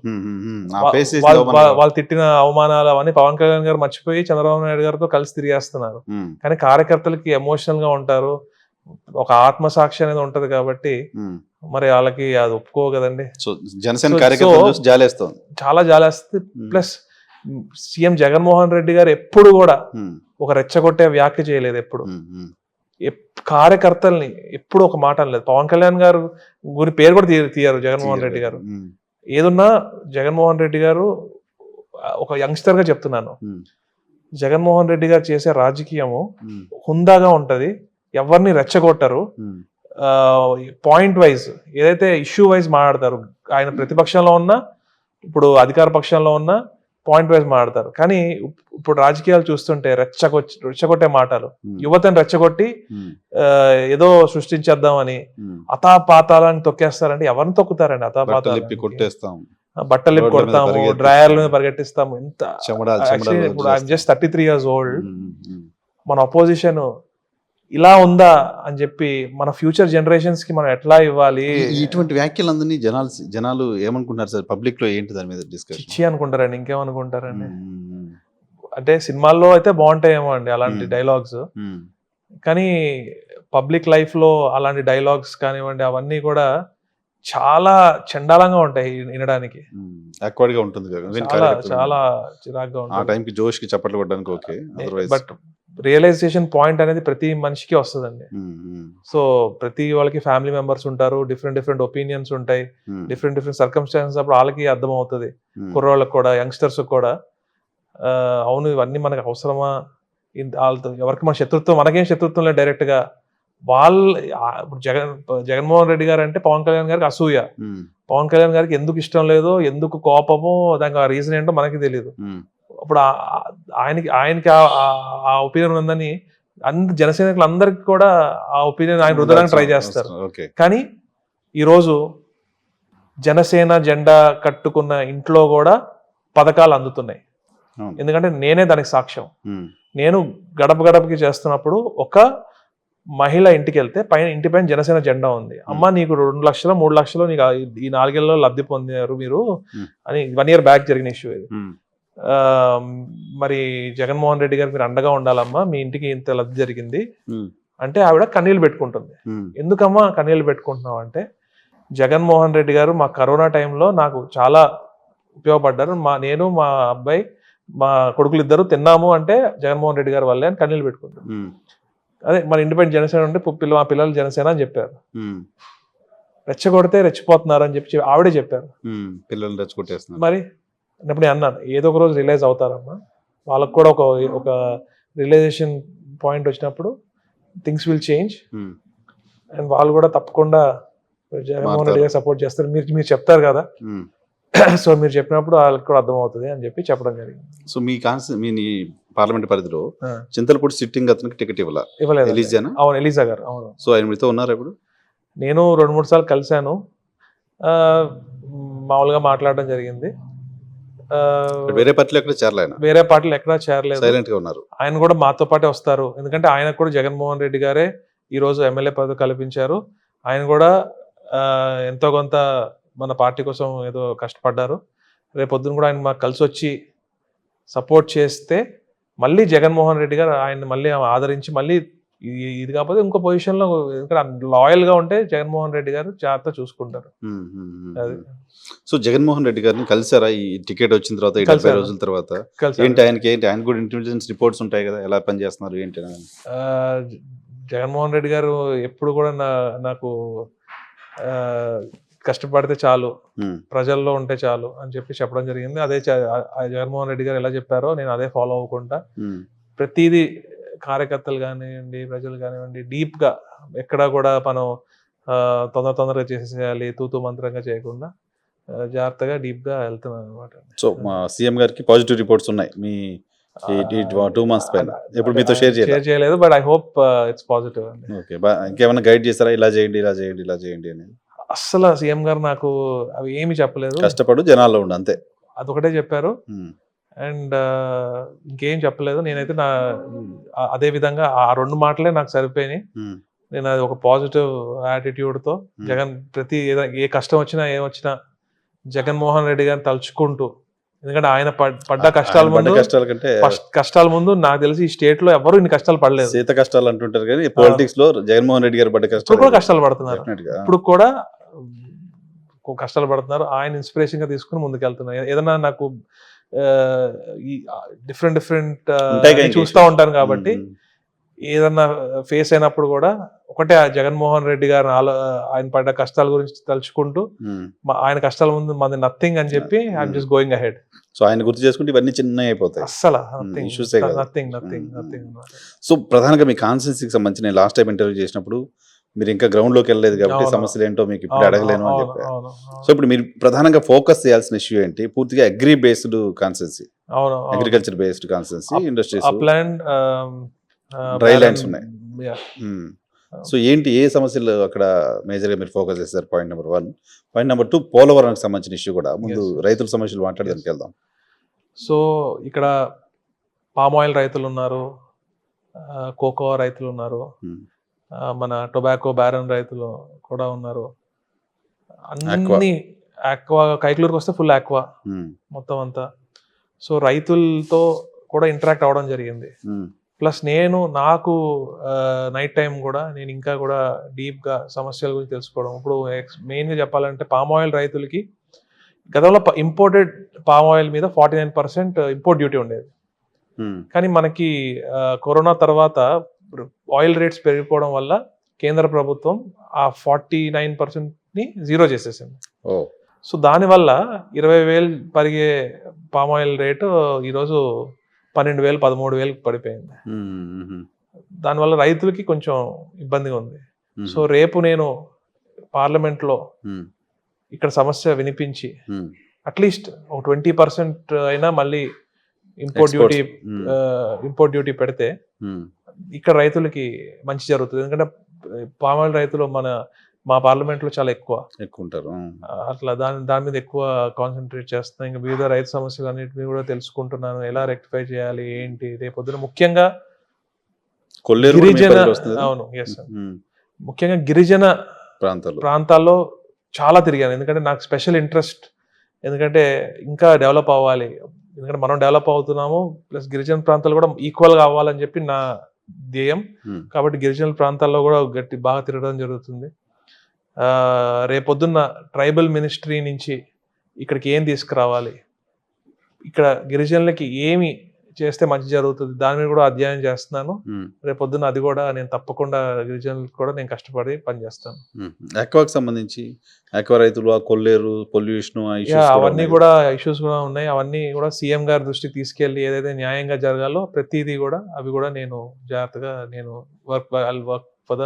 B: వాళ్ళు తిట్టిన అవమానాలు అవన్నీ పవన్ కళ్యాణ్ గారు మర్చిపోయి చంద్రబాబు నాయుడు గారితో కలిసి తిరిగేస్తున్నారు. కానీ కార్యకర్తలకి ఎమోషనల్ గా ఉంటారు, ఒక ఆత్మసాక్షి అనేది ఉంటది కాబట్టి మరి వాళ్ళకి అది ఒప్పుకో కదండి.
A: సో జనసేన కార్యకర్తలు
B: చాలా జాలేస్తుంది. ప్లస్ సీఎం జగన్మోహన్ రెడ్డి గారు ఎప్పుడు కూడా ఒక రెచ్చగొట్టే వ్యాఖ్య చేయలేదు. ఎప్పుడు కార్యకర్తల్ని ఎప్పుడు ఒక మాట అనలేదు. పవన్ కళ్యాణ్ గారు గురి పేరు కూడా తీయరు జగన్మోహన్ రెడ్డి గారు. ఏదున్నా జగన్మోహన్ రెడ్డి గారు ఒక యంగ్స్టర్ గా చెప్తున్నాను, జగన్మోహన్ రెడ్డి గారు చేసే రాజకీయము హుందాగా ఉంటది, ఎవరిని రెచ్చగొట్టరు, పాయింట్ వైజ్ ఏదైతే ఇష్యూ వైజ్ మాట్లాడతారు. ఆయన ప్రతిపక్షంలో ఉన్నా ఇప్పుడు అధికార పక్షంలో ఉన్నా పాయింట్ వైజ్ మాట్లాడతారు. కానీ ఇప్పుడు రాజకీయాలు చూస్తుంటే రెచ్చగొట్టే మాటలు, యువతను రెచ్చగొట్టి ఏదో సృష్టించేద్దామని అతాపాతాలని తొక్కేస్తారండి. ఎవరిని తొక్కుతారండి? అతాపాతాలు బట్టలు ఇప్పి కొడతాము, డ్రాయర్ల మీద పరిగెట్టిస్తాము. ఎంత ఇప్పుడు ఐఎమ్ జస్ట్ 33 years old. మన అపోజిషన్ ఇలా ఉందా అని చెప్పి మన ఫ్యూచర్ జనరేషన్స్ కి మనం ఎట్లా ఇవ్వాలి?
A: ఇటువంటి వ్యాఖ్యలు అందరినీ జనాలు ఏమనుకుంటున్నారు సార్? పబ్లిక్ లో ఏంటి దాని మీద డిస్కషన్?
B: ఇచ్చి అనుకుంటారండి, ఇంకేమనుకుంటారండి. అంటే సినిమాల్లో అయితే బాగుంటాయేమో అండి అలాంటి డైలాగ్స్, కానీ పబ్లిక్ లైఫ్ లో అలాంటి డైలాగ్స్ కానివ్వండి అవన్నీ కూడా చాలా చండాలంగా ఉంటాయి వినడానికి.
A: యాక్వర్డ్గా ఉంటుంది,
B: చాలా చిరాగ్గా ఉంటుంది.
A: ఆ టైంకి జోష్కి చప్పట్లు కొట్టడానికి ఓకే,
B: బట్ రియలైజేషన్ పాయింట్ అనేది ప్రతి మనిషికి వస్తుందండి. సో ప్రతి వాళ్ళకి ఫ్యామిలీ మెంబర్స్ ఉంటారు, డిఫరెంట్ ఒపీనియన్స్ ఉంటాయి, డిఫరెంట్ సర్కమ్స్టాన్సెస్ అప్పుడు వాళ్ళకి అర్థం అవుతుంది. కుర్రోళ్ళకి కూడా, యంగ్స్టర్స్ కూడా అవును ఇవన్నీ మనకు అవసరమా, వాళ్ళతో ఎవరికి మన శత్రుత్వం, మనకేం శత్రుత్వం లేదు డైరెక్ట్ గా. ఇప్పుడు జగన్మోహన్ రెడ్డి గారు అంటే పవన్ కళ్యాణ్ గారికి అసూయ, పవన్ కళ్యాణ్ గారికి ఎందుకు ఇష్టం లేదో, ఎందుకు కోపమో, దానికి ఆ రీజన్ ఏంటో మనకి తెలియదు. అప్పుడు ఆయనకి ఆ ఒపీనియన్ ఉందని జనసైనికులు అందరికి కూడా ఆ ఒపీనియన్ ఆయన రుద్దడానికి ట్రై చేస్తారు. కానీ ఈరోజు జనసేన జెండా కట్టుకున్న ఇంట్లో కూడా పథకాలు అందుతున్నాయి. ఎందుకంటే నేనే దానికి సాక్ష్యం. నేను గడపకి చేస్తున్నప్పుడు ఒక మహిళ ఇంటికి వెళ్తే ఇంటి పైన జనసేన జెండా ఉంది. అమ్మ నీకు 2 లక్షలు 3 లక్షలు నీకు ఈ 4 ఏళ్లలో లబ్ధి పొందారు మీరు అని 1 year బ్యాక్ జరిగిన ఇష్యూ ఇది. మరి జగన్మోహన్ రెడ్డి గారు మీరు అండగా ఉండాలమ్మా, మీ ఇంటికి ఇంత లబ్ధి జరిగింది
A: ఉమ్,
B: అంటే ఆవిడ కన్నీళ్ళు పెట్టుకుంటుంది.
A: ఉమ్,
B: ఎందుకమ్మా కన్నీళ్ళు పెట్టుకుంటున్నావు అంటే, జగన్మోహన్ రెడ్డి గారు మా కరోనా టైంలో నాకు చాలా ఉపయోగపడ్డారు. నేను మా అబ్బాయి మా కొడుకులు ఇద్దరు తిన్నాము అంటే జగన్మోహన్ రెడ్డి గారి వల్లే అని కన్నీళ్ళు పెట్టుకుంటారు.
A: ఉమ్,
B: అదే మన ఇండిపెండెంట్ జనసేన ఉంటే మా పిల్లలు జనసేన అని చెప్పారు.
A: ఉమ్,
B: రెచ్చగొడితే రెచ్చిపోతున్నారు అని చెప్పి ఆవిడే చెప్పారు.
A: ఉమ్, పిల్లల్ని రెచ్చగొట్టేస్తున్నారు.
B: మరి అప్పుడు నేను అన్నాను, ఏదో ఒక రోజు రియలైజ్ అవుతారమ్మా, వాళ్ళకు కూడా ఒక రియలైజేషన్ పాయింట్ వచ్చినప్పుడు things will change
A: um,
B: and వాళ్ళు కూడా తప్పకుండా జగన్మోహన్ రెడ్డి గారు సపోర్ట్ చేస్తారు. మీరు చెప్తారు కదా,
A: ఉమ్.
B: సో మీరు చెప్పినప్పుడు వాళ్ళకి కూడా అర్థం అవుతుంది అని చెప్పి చెప్పడం జరిగింది.
A: సో మీ పార్లమెంట్ పరిధిలో చింతలపూడి సిట్టింగ్ అతనికి టికెట్
B: ఇవ్వలేదు.
A: ఎలీజానా?
B: అవును, ఎలీజా గారు. అవును,
A: సో ఆయన మీతో ఉన్నారు ఇప్పుడు?
B: నేను 2-3 సార్లు కలిశాను, మామూలుగా మాట్లాడడం జరిగింది.
A: వేరే పార్టీలో ఎక్కడ చేరలే ఆయన?
B: వేరే పార్టీలు ఎక్కడా చేరలేదు,
A: సైలెంట్ గా ఉన్నారు.
B: ఆయన కూడా మాతో పాటే వస్తారు. ఎందుకంటే ఆయనకు కూడా జగన్మోహన్ రెడ్డి గారే ఈ రోజు ఎమ్మెల్యే పదవి కల్పించారు. ఆయన కూడా ఎంతో కొంత మన పార్టీ కోసం ఏదో కష్టపడ్డారు. రేపొద్దున కూడా ఆయన మాకు కలిసి వచ్చి సపోర్ట్ చేస్తే మళ్ళీ జగన్మోహన్ రెడ్డి గారు ఆయన మళ్ళీ ఆదరించి మళ్ళీ ఇది కాకపోతే ఇంకో పొజిషన్లో లాయల్గా ఉంటే జగన్మోహన్ రెడ్డి గారు జాగ్రత్త చూసుకుంటారు. అది.
A: సో జగన్మోహన్ రెడ్డి గారిని కలిసారా ఈ టికెట్ వచ్చిన తర్వాత, ఈ 70 రోజుల తర్వాత? ఏంటి ఆయన కూడా ఇంటెలిజెన్స్ రిపోర్ట్స్ ఉంటాయి కదా, ఎలా పనిచేస్తున్నారు ఏంటి?
B: జగన్మోహన్ రెడ్డి గారు ఎప్పుడు కూడా నాకు కష్టపడితే చాలు, ప్రజల్లో ఉంటే చాలు అని చెప్పి చెప్పడం జరిగింది. అదే జగన్మోహన్ రెడ్డి గారు ఎలా చెప్పారో నేను అదే ఫాలో అవ్వకుండా ప్రతిదీ కార్యకర్తలు కానివ్వండి, ప్రజలు కానివ్వండి, డీప్ గా ఎక్కడా కూడా మనం తొందరగా చేసేయాలి, తూతూ మంత్రంగా చేయకుండా జాగ్రత్తగా డీప్ గా వెళ్తున్నాను అనమాట.
A: సో మా సీఎం గారికి పాజిటివ్ రిపోర్ట్స్ ఉన్నాయి మీ 2 months పైన, ఎప్పుడు మీతో షేర్
B: చేయలేదు, but I hope it's positive అండి.
A: ఓకే, ఇంకేమైనా గైడ్ చేస్తారా, ఇలా చేయండి ఇలా చేయండి ఇలా చేయండి అని?
B: అస్సలు సీఎం గారు నాకు అవి ఏమి చెప్పలేదు,
A: కష్టపడు జనాల్లో ఉండు అంతే,
B: అదొకటే చెప్పారు. అండ్ ఇంకేం చెప్పలేదు. నేనైతే అదే విధంగా ఆ 2 మాటలే నాకు సరిపోయినాయి. నేను అది ఒక పాజిటివ్ యాటిట్యూడ్తో జగన్ ఏ కష్టం వచ్చినా ఏమొచ్చినా జగన్మోహన్ రెడ్డి గారిని తలుచుకుంటూ, ఎందుకంటే ఆయన పడ్డ కష్టాల ముందు నాకు తెలిసి ఈ స్టేట్ లో ఎవరు ఇన్ని కష్టాలు పడలేదు.
A: సీత కష్టాలు అంటుంటారు కానీ పాలిటిక్స్ లో జగన్మోహన్ రెడ్డి గారు పడ్డ
B: కష్టాలు పడుతున్నారు, ఇప్పుడు కూడా కష్టాలు పడుతున్నారు. ఆయన ఇన్స్పిరేషన్ గా తీసుకుని ముందుకెళ్తున్నారు. ఏదైనా నాకు డిఫరెంట్ చూస్తూ ఉంటాను కాబట్టి ఏదన్నా ఫేస్ అయినప్పుడు కూడా ఒకటే జగన్మోహన్ రెడ్డి గారు ఆయన పడ్డ కష్టాల గురించి తలుచుకుంటూ ఆయన కష్టాల ముందు మంది నథింగ్ అని చెప్పి I'm just going ahead.
A: So ఆయన గుర్తు చేసుకుంటే ఇవన్నీ చిన్న అయిపోతాయి,
B: అస్సలు నథింగ్.
A: సో ప్రధానంగా మీ కాన్స్టిట్యున్సీకి సంబంధించి నేను లాస్ట్ టైం ఇంటర్వ్యూ చేసినప్పుడు మీరు ఇంకా గ్రౌండ్ లోకి వెళ్ళలేదు కాబట్టి సమస్యలు ఏంటో మీకు ఇప్పుడు అడగలేను అని చెప్పారు. సో ఇప్పుడు మీరు ప్రధానంగా ఫోకస్ చేయాల్సిన ఇష్యూ ఏంటి? పూర్తిగా agri based constituency, agriculture based constituency, industries, dry lands ఉన్నాయి. సో ఏంటి, ఏ సమస్యలు అక్కడ మేజర్ గా మీరు ఫోకస్ చేస్తారు? Point number 1. పాయింట్ నెంబర్ 2, పోలవరానికి సంబంధించిన ఇష్యూ కూడా. ముందు రైతుల సమస్యలు మాట్లాడడానికి వెళ్దాం.
B: సో ఇక్కడ పామ్ ఆయిల్ రైతులు ఉన్నారు, కోకో రైతులు ఉన్నారు, మన టొబాకో బ్యారన్ రైతులు కూడా ఉన్నారు. అన్ని ఆక్వా, కైకలూరుకి వస్తే ఫుల్ ఆక్వా మొత్తం అంతా. సో రైతులతో కూడా ఇంటరాక్ట్ అవ్వడం జరిగింది. ప్లస్ నాకు నైట్ టైం కూడా నేను ఇంకా కూడా డీప్గా సమస్యల గురించి తెలుసుకోవడం. ఇప్పుడు మెయిన్గా చెప్పాలంటే పామ్ ఆయిల్ రైతులకి గతంలో ఇంపోర్టెడ్ పామ్ ఆయిల్ మీద 49% ఇంపోర్ట్ డ్యూటీ ఉండేది. కానీ మనకి కరోనా తర్వాత ఆయిల్ రేట్స్ పెరిగిపోవడం వల్ల కేంద్ర ప్రభుత్వం ఆ 49%ని జీరో చేసేసింది. సో దానివల్ల 20,000 పరిగే పామ్ ఆయిల్ రేటు ఈరోజు 12,000, 13,000 పడిపోయింది. దానివల్ల రైతులకి కొంచెం ఇబ్బందిగా ఉంది. సో రేపు నేను పార్లమెంట్లో ఇక్కడ సమస్య వినిపించి అట్లీస్ట్ ఒక 20% అయినా మళ్ళీ ఇంపోర్ట్ డ్యూటీ పెడితే ఇక్కడ రైతులకి మంచి జరుగుతుంది. ఎందుకంటే పామ్ ఆయిల్ రైతులు మా పార్లమెంట్ లో చాలా ఎక్కువ ఉంటారు. అట్లా దాని మీద ఎక్కువ కాన్సన్ట్రేట్ చేస్తున్నాను. ఇంకా వివిధ రైతు సమస్యలు అన్నింటినీ కూడా తెలుసుకుంటున్నాను, ఎలా రెక్టిఫై చేయాలి ఏంటి. రేపొద్దున ముఖ్యంగా గిరిజన ప్రాంతాల్లో చాలా తిరిగాను, ఎందుకంటే నాకు స్పెషల్ ఇంట్రెస్ట్. ఎందుకంటే ఇంకా డెవలప్ అవ్వాలి. ఎందుకంటే మనం డెవలప్ అవుతున్నాము, ప్లస్ గిరిజన ప్రాంతాలు కూడా ఈక్వల్గా అవ్వాలని చెప్పి నా ధ్యేయం. కాబట్టి గిరిజన ప్రాంతాల్లో కూడా బాగా తిరగడం జరుగుతుంది. రేపొద్దున్న ట్రైబల్ మినిస్ట్రీ నుంచి ఇక్కడికి ఏం తీసుకురావాలి, ఇక్కడ గిరిజనులకి ఏమి చేస్తే మంచి జరుగుతుంది, దాని మీద కూడా అధ్యయనం చేస్తున్నాను. రేపొద్దున అది కూడా నేను తప్పకుండా గిరిజనులకు కూడా నేను కష్టపడి పనిచేస్తాను.
A: ఆక్వాకి సంబంధించి ఆక్వా రైతులు, ఆ కొల్లేరు పొల్యూషన్
B: అవన్నీ కూడా ఇష్యూస్ కూడా ఉన్నాయి. అవన్నీ కూడా సీఎం గారి దృష్టికి తీసుకెళ్లి ఏదైతే న్యాయంగా జరగాలో ప్రతిదీ కూడా అవి కూడా నేను జాగ్రత్తగా నేను వర్క్ ఫర్ ద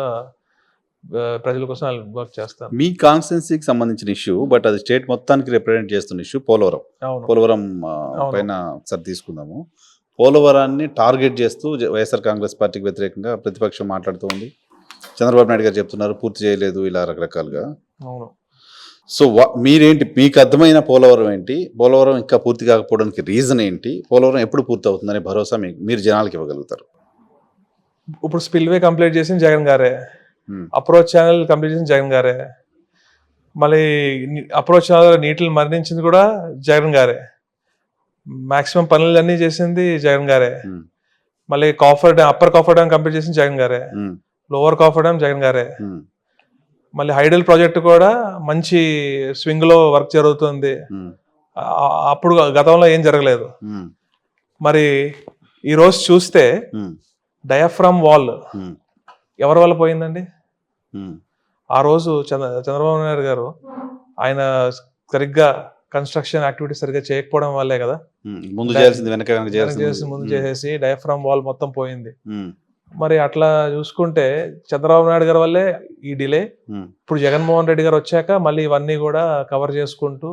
B: ప్రజల కోసం వర్క్ చేస్తాను.
A: మీ కాన్స్టిట్యున్సీకి సంబంధించిన ఇష్యూ, బట్ అది స్టేట్ మొత్తానికి రిప్రజెంట్ చేస్తున్న ఇష్యూ పోలవరం. పోలవరం పైన ఒకసారి తీసుకుందాము. పోలవరాన్ని టార్గెట్ చేస్తూ వైఎస్ఆర్ కాంగ్రెస్ పార్టీకి వ్యతిరేకంగా ప్రతిపక్షం మాట్లాడుతూ ఉంది. చంద్రబాబు నాయుడు గారు చెప్తున్నారు పూర్తి చేయలేదు, ఇలా రకరకాలుగా.
B: అవును.
A: సో మీరేంటి, మీకు అర్థమైన పోలవరం ఏంటి, పోలవరం ఇంకా పూర్తి కాకపోవడానికి రీజన్ ఏంటి, పోలవరం ఎప్పుడు పూర్తి అవుతుందనే భరోసా మీరు జనాలకి ఇవ్వగలుగుతారు?
B: ఇప్పుడు స్పిల్వే కంప్లీట్ చేసిన జగన్ గారే, అప్రోచ్ ఛానల్ కంప్లీట్ చేసిన జగన్ గారే, మళ్ళీ అప్రోచ్ ఛానల్ నీటిని మరణించింది కూడా జగన్ గారే, మాక్సిమం పనులన్నీ చేసింది జగన్ గారే, మళ్ళీ అప్పర్ కాఫర్ డ్యామ్ కంప్లీట్ చేసింది జగన్ గారే, లోవర్ కాఫర్ డ్యామ్ జగన్ గారే, మళ్ళీ హైడల్ ప్రాజెక్ట్ కూడా మంచి స్వింగ్ లో వర్క్ జరుగుతుంది. అప్పుడు గతంలో ఏం జరగలేదు. మరి ఈ రోజు చూస్తే డయాఫ్రామ్ వాల్ ఎవరి వల్ల పోయిందండి? ఆ రోజు చంద్రబాబు నాయుడు గారు ఆయన సరిగ్గా కన్స్ట్రక్షన్ యాక్టివిటీ సరిగ్గా చేయకపోవడం వల్లే కదా,
A: ముందు
B: చేసేసి డయాఫ్రామ్ వాల్ మొత్తం పోయింది. మరి అట్లా చూసుకుంటే చంద్రబాబు నాయుడు గారి వల్లే ఈ డిలే. ఇప్పుడు జగన్మోహన్ రెడ్డి గారు వచ్చాక మళ్ళీ ఇవన్నీ కూడా కవర్ చేసుకుంటూ,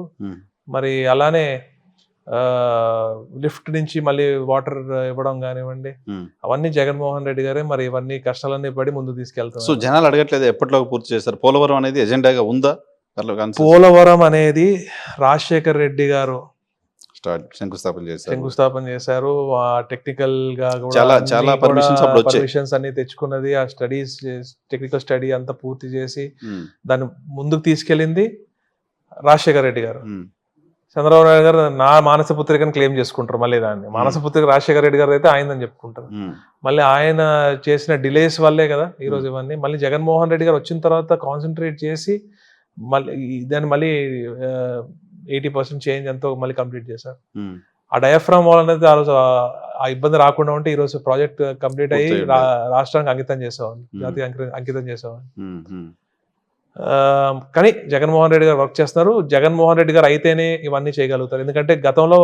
B: మరి అలానే లిఫ్ట్ నుంచి మళ్ళీ వాటర్ ఇవ్వడం కానివ్వండి, అవన్నీ జగన్మోహన్ రెడ్డి గారే మరి ఇవన్నీ కష్టాలన్నీ పడి ముందు తీసుకెళ్తారు.
A: సో జనాలు అడగట్లేదు ఎప్పటిలోకి పూర్తి చేస్తారు? పోలవరం అనేది ఎజెండాగా ఉందా?
B: పోలవరం అనేది రాజశేఖర్ రెడ్డి గారు శంకుస్థాపన చేశారు. టెక్నికల్ గా
A: చాలా
B: పర్మిషన్స్ అన్ని తెచ్చుకున్నది, ఆ స్టడీస్ టెక్నికల్ స్టడీ అంతా పూర్తి చేసి దాన్ని ముందుకు తీసుకెళ్ళింది రాజశేఖర్ రెడ్డి గారు. చంద్రబాబు నాయుడు గారు నా మానస పుత్రికని క్లెయిమ్ చేసుకుంటారు. మళ్ళీ దాన్ని మానస పుత్రిక రాజశేఖర రెడ్డి గారు అయితే ఆయనని చెప్పుకుంటారు. మళ్ళీ ఆయన చేసిన డిలేస్ వల్లే కదా ఈరోజు ఇవన్నీ. మళ్ళీ జగన్మోహన్ రెడ్డి గారు వచ్చిన తర్వాత కాన్సన్ట్రేట్ చేసి మళ్ళీ దాన్ని మళ్ళీ 80% చేంజ్ ఎంతో మళ్ళీ కంప్లీట్ చేశారు. ఆ డయాఫ్రామ్ వాల్ అనేది ఆ రోజు ఆ ఇబ్బంది రాకుండా ఉంటే ఈ రోజు ప్రాజెక్ట్ కంప్లీట్ అయ్యి రాష్ట్రానికి అంకితం చేసేవాళ్ళు, జాతికి అంకితం చేసేవాళ్ళు. కానీ జగన్మోహన్ రెడ్డి గారు వర్క్ చేస్తున్నారు. జగన్మోహన్ రెడ్డి గారు అయితేనే ఇవన్నీ చేయగలుగుతారు. ఎందుకంటే గతంలో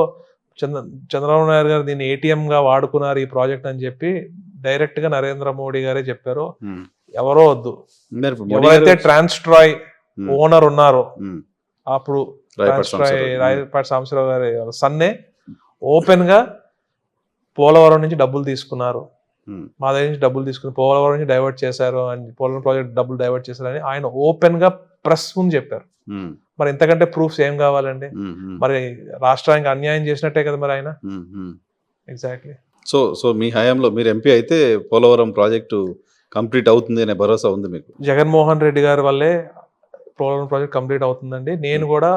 B: చంద్రబాబు నాయుడు గారు దీన్ని ATM గా వాడుకున్నారు ఈ ప్రాజెక్ట్ అని చెప్పి డైరెక్ట్ గా నరేంద్ర మోడీ గారే చెప్పారు. ఎవరో వద్దు, ఎవరైతే ట్రాన్స్ట్రాయ్ ఓనర్ ఉన్నారో అప్పుడు రాయపాటి సాంబశివరావు గారి సన్నే ఓపెన్ గా పోలవరం నుంచి డబ్బులు తీసుకున్నారు, మా దగ్గర నుంచి డబ్బులు తీసుకుని పోలవరం నుంచి డైవర్ట్ చేశారు అని, పోలవరం ప్రాజెక్ట్ డబ్బులు డైవర్ట్ చేశారని ఆయన ఓపెన్ గా ప్రెస్ ముందు చెప్పారు. మరి ఇంతకంటే ప్రూఫ్స్ ఏం కావాలండి? మరి రాష్ట్రానికి అన్యాయం చేసినట్టే కదా మరి ఆయన. ఎగ్జాక్ట్లీ.
A: సో మీ హయాంలో మీరు MP అయితే పోలవరం ప్రాజెక్టు కంప్లీట్ అవుతుంది అనే భరోసా ఉంది మీకు?
B: జగన్మోహన్ రెడ్డి గారి వల్లే పోలవరం ప్రాజెక్ట్ కంప్లీట్ అవుతుందండి. నేను కూడా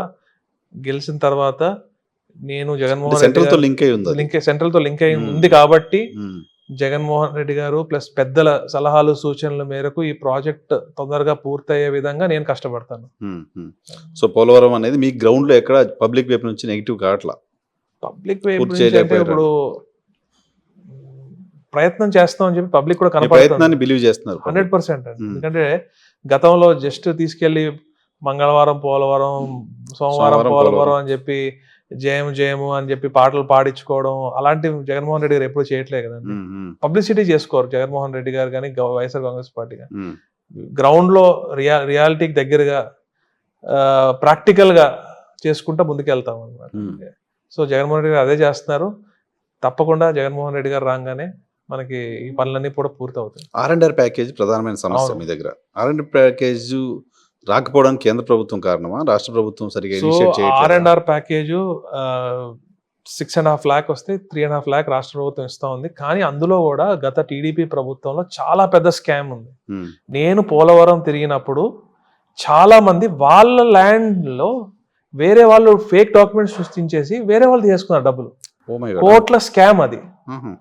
B: గెలిచిన తర్వాత నేను జగన్మోహన్
A: సెంట్రల్ తో
B: లింక్ అయి ఉంది కాబట్టి జగన్మోహన్ రెడ్డి గారు ప్లస్ పెద్దల సలహాలు సూచనల మేరకు ఈ ప్రాజెక్ట్ తొందరగా పూర్తయ్యే విధంగా నేను కష్టపడతాను.
A: సో పోలవరం అనేది మీ గ్రౌండ్ లో ఎక్కడ పబ్లిక్ వైపు నుంచి నెగిటివ్ కావట్లా?
B: పబ్లిక్ వైపు అంటే ఇప్పుడు ప్రయత్నం చేస్తాం అని చెప్పి పబ్లిక్ కూడా కనపడుతుంది,
A: బిలీవ్ చేస్తున్నారు
B: 100%. ఎందుకంటే గతంలో జస్ట్ తీసుకెళ్లి మంగళవారం పోలవరం, సోమవారం పోలవరం అని చెప్పి జయము అని చెప్పి పాటలు పాడించుకోవడం అలాంటివి జగన్మోహన్ రెడ్డి గారు ఎప్పుడు చేయట్లేదు కదండి. పబ్లిసిటీ చేసుకోరు జగన్మోహన్ రెడ్డి గారు కానీ వైఎస్ఆర్ కాంగ్రెస్ పార్టీ కానీ. గ్రౌండ్ లో రియాలిటీకి దగ్గరగా ప్రాక్టికల్ గా చేసుకుంటా ముందుకెళ్తాం అనమాట. సో జగన్మోహన్ రెడ్డి గారు అదే చేస్తున్నారు. తప్పకుండా జగన్మోహన్ రెడ్డి గారు రాగానే మనకి ఈ పనులన్నీ కూడా పూర్తి అవుతాయి.
A: R&R ప్యాకేజ్ ప్రధానమైన సమస్య మీ దగ్గర. R&R ప్యాకేజ్ రాకపోవడానికి కేంద్ర ప్రభుత్వం కారణమా, రాష్ట్ర ప్రభుత్వం సరిగా ఇనిషియేట్ చేయట్లేదా?
B: R&R ప్యాకేజ్ 6.5 lakh వస్తే 3.5 lakh రాష్ట్ర ప్రభుత్వం ఇస్తా ఉంది. కానీ అందులో కూడా గత TDP ప్రభుత్వంలో చాలా పెద్ద స్కామ్ ఉంది. నేను పోలవరం తిరిగినప్పుడు చాలా మంది వాళ్ళ ల్యాండ్ లో వేరే వాళ్ళు ఫేక్ డాక్యుమెంట్స్ సృష్టించేసి వేరే వాళ్ళు తీసుకున్నారు డబ్బులు.
A: Oh my god.
B: కోట్ల స్కామ్ అది.
A: ఆహా.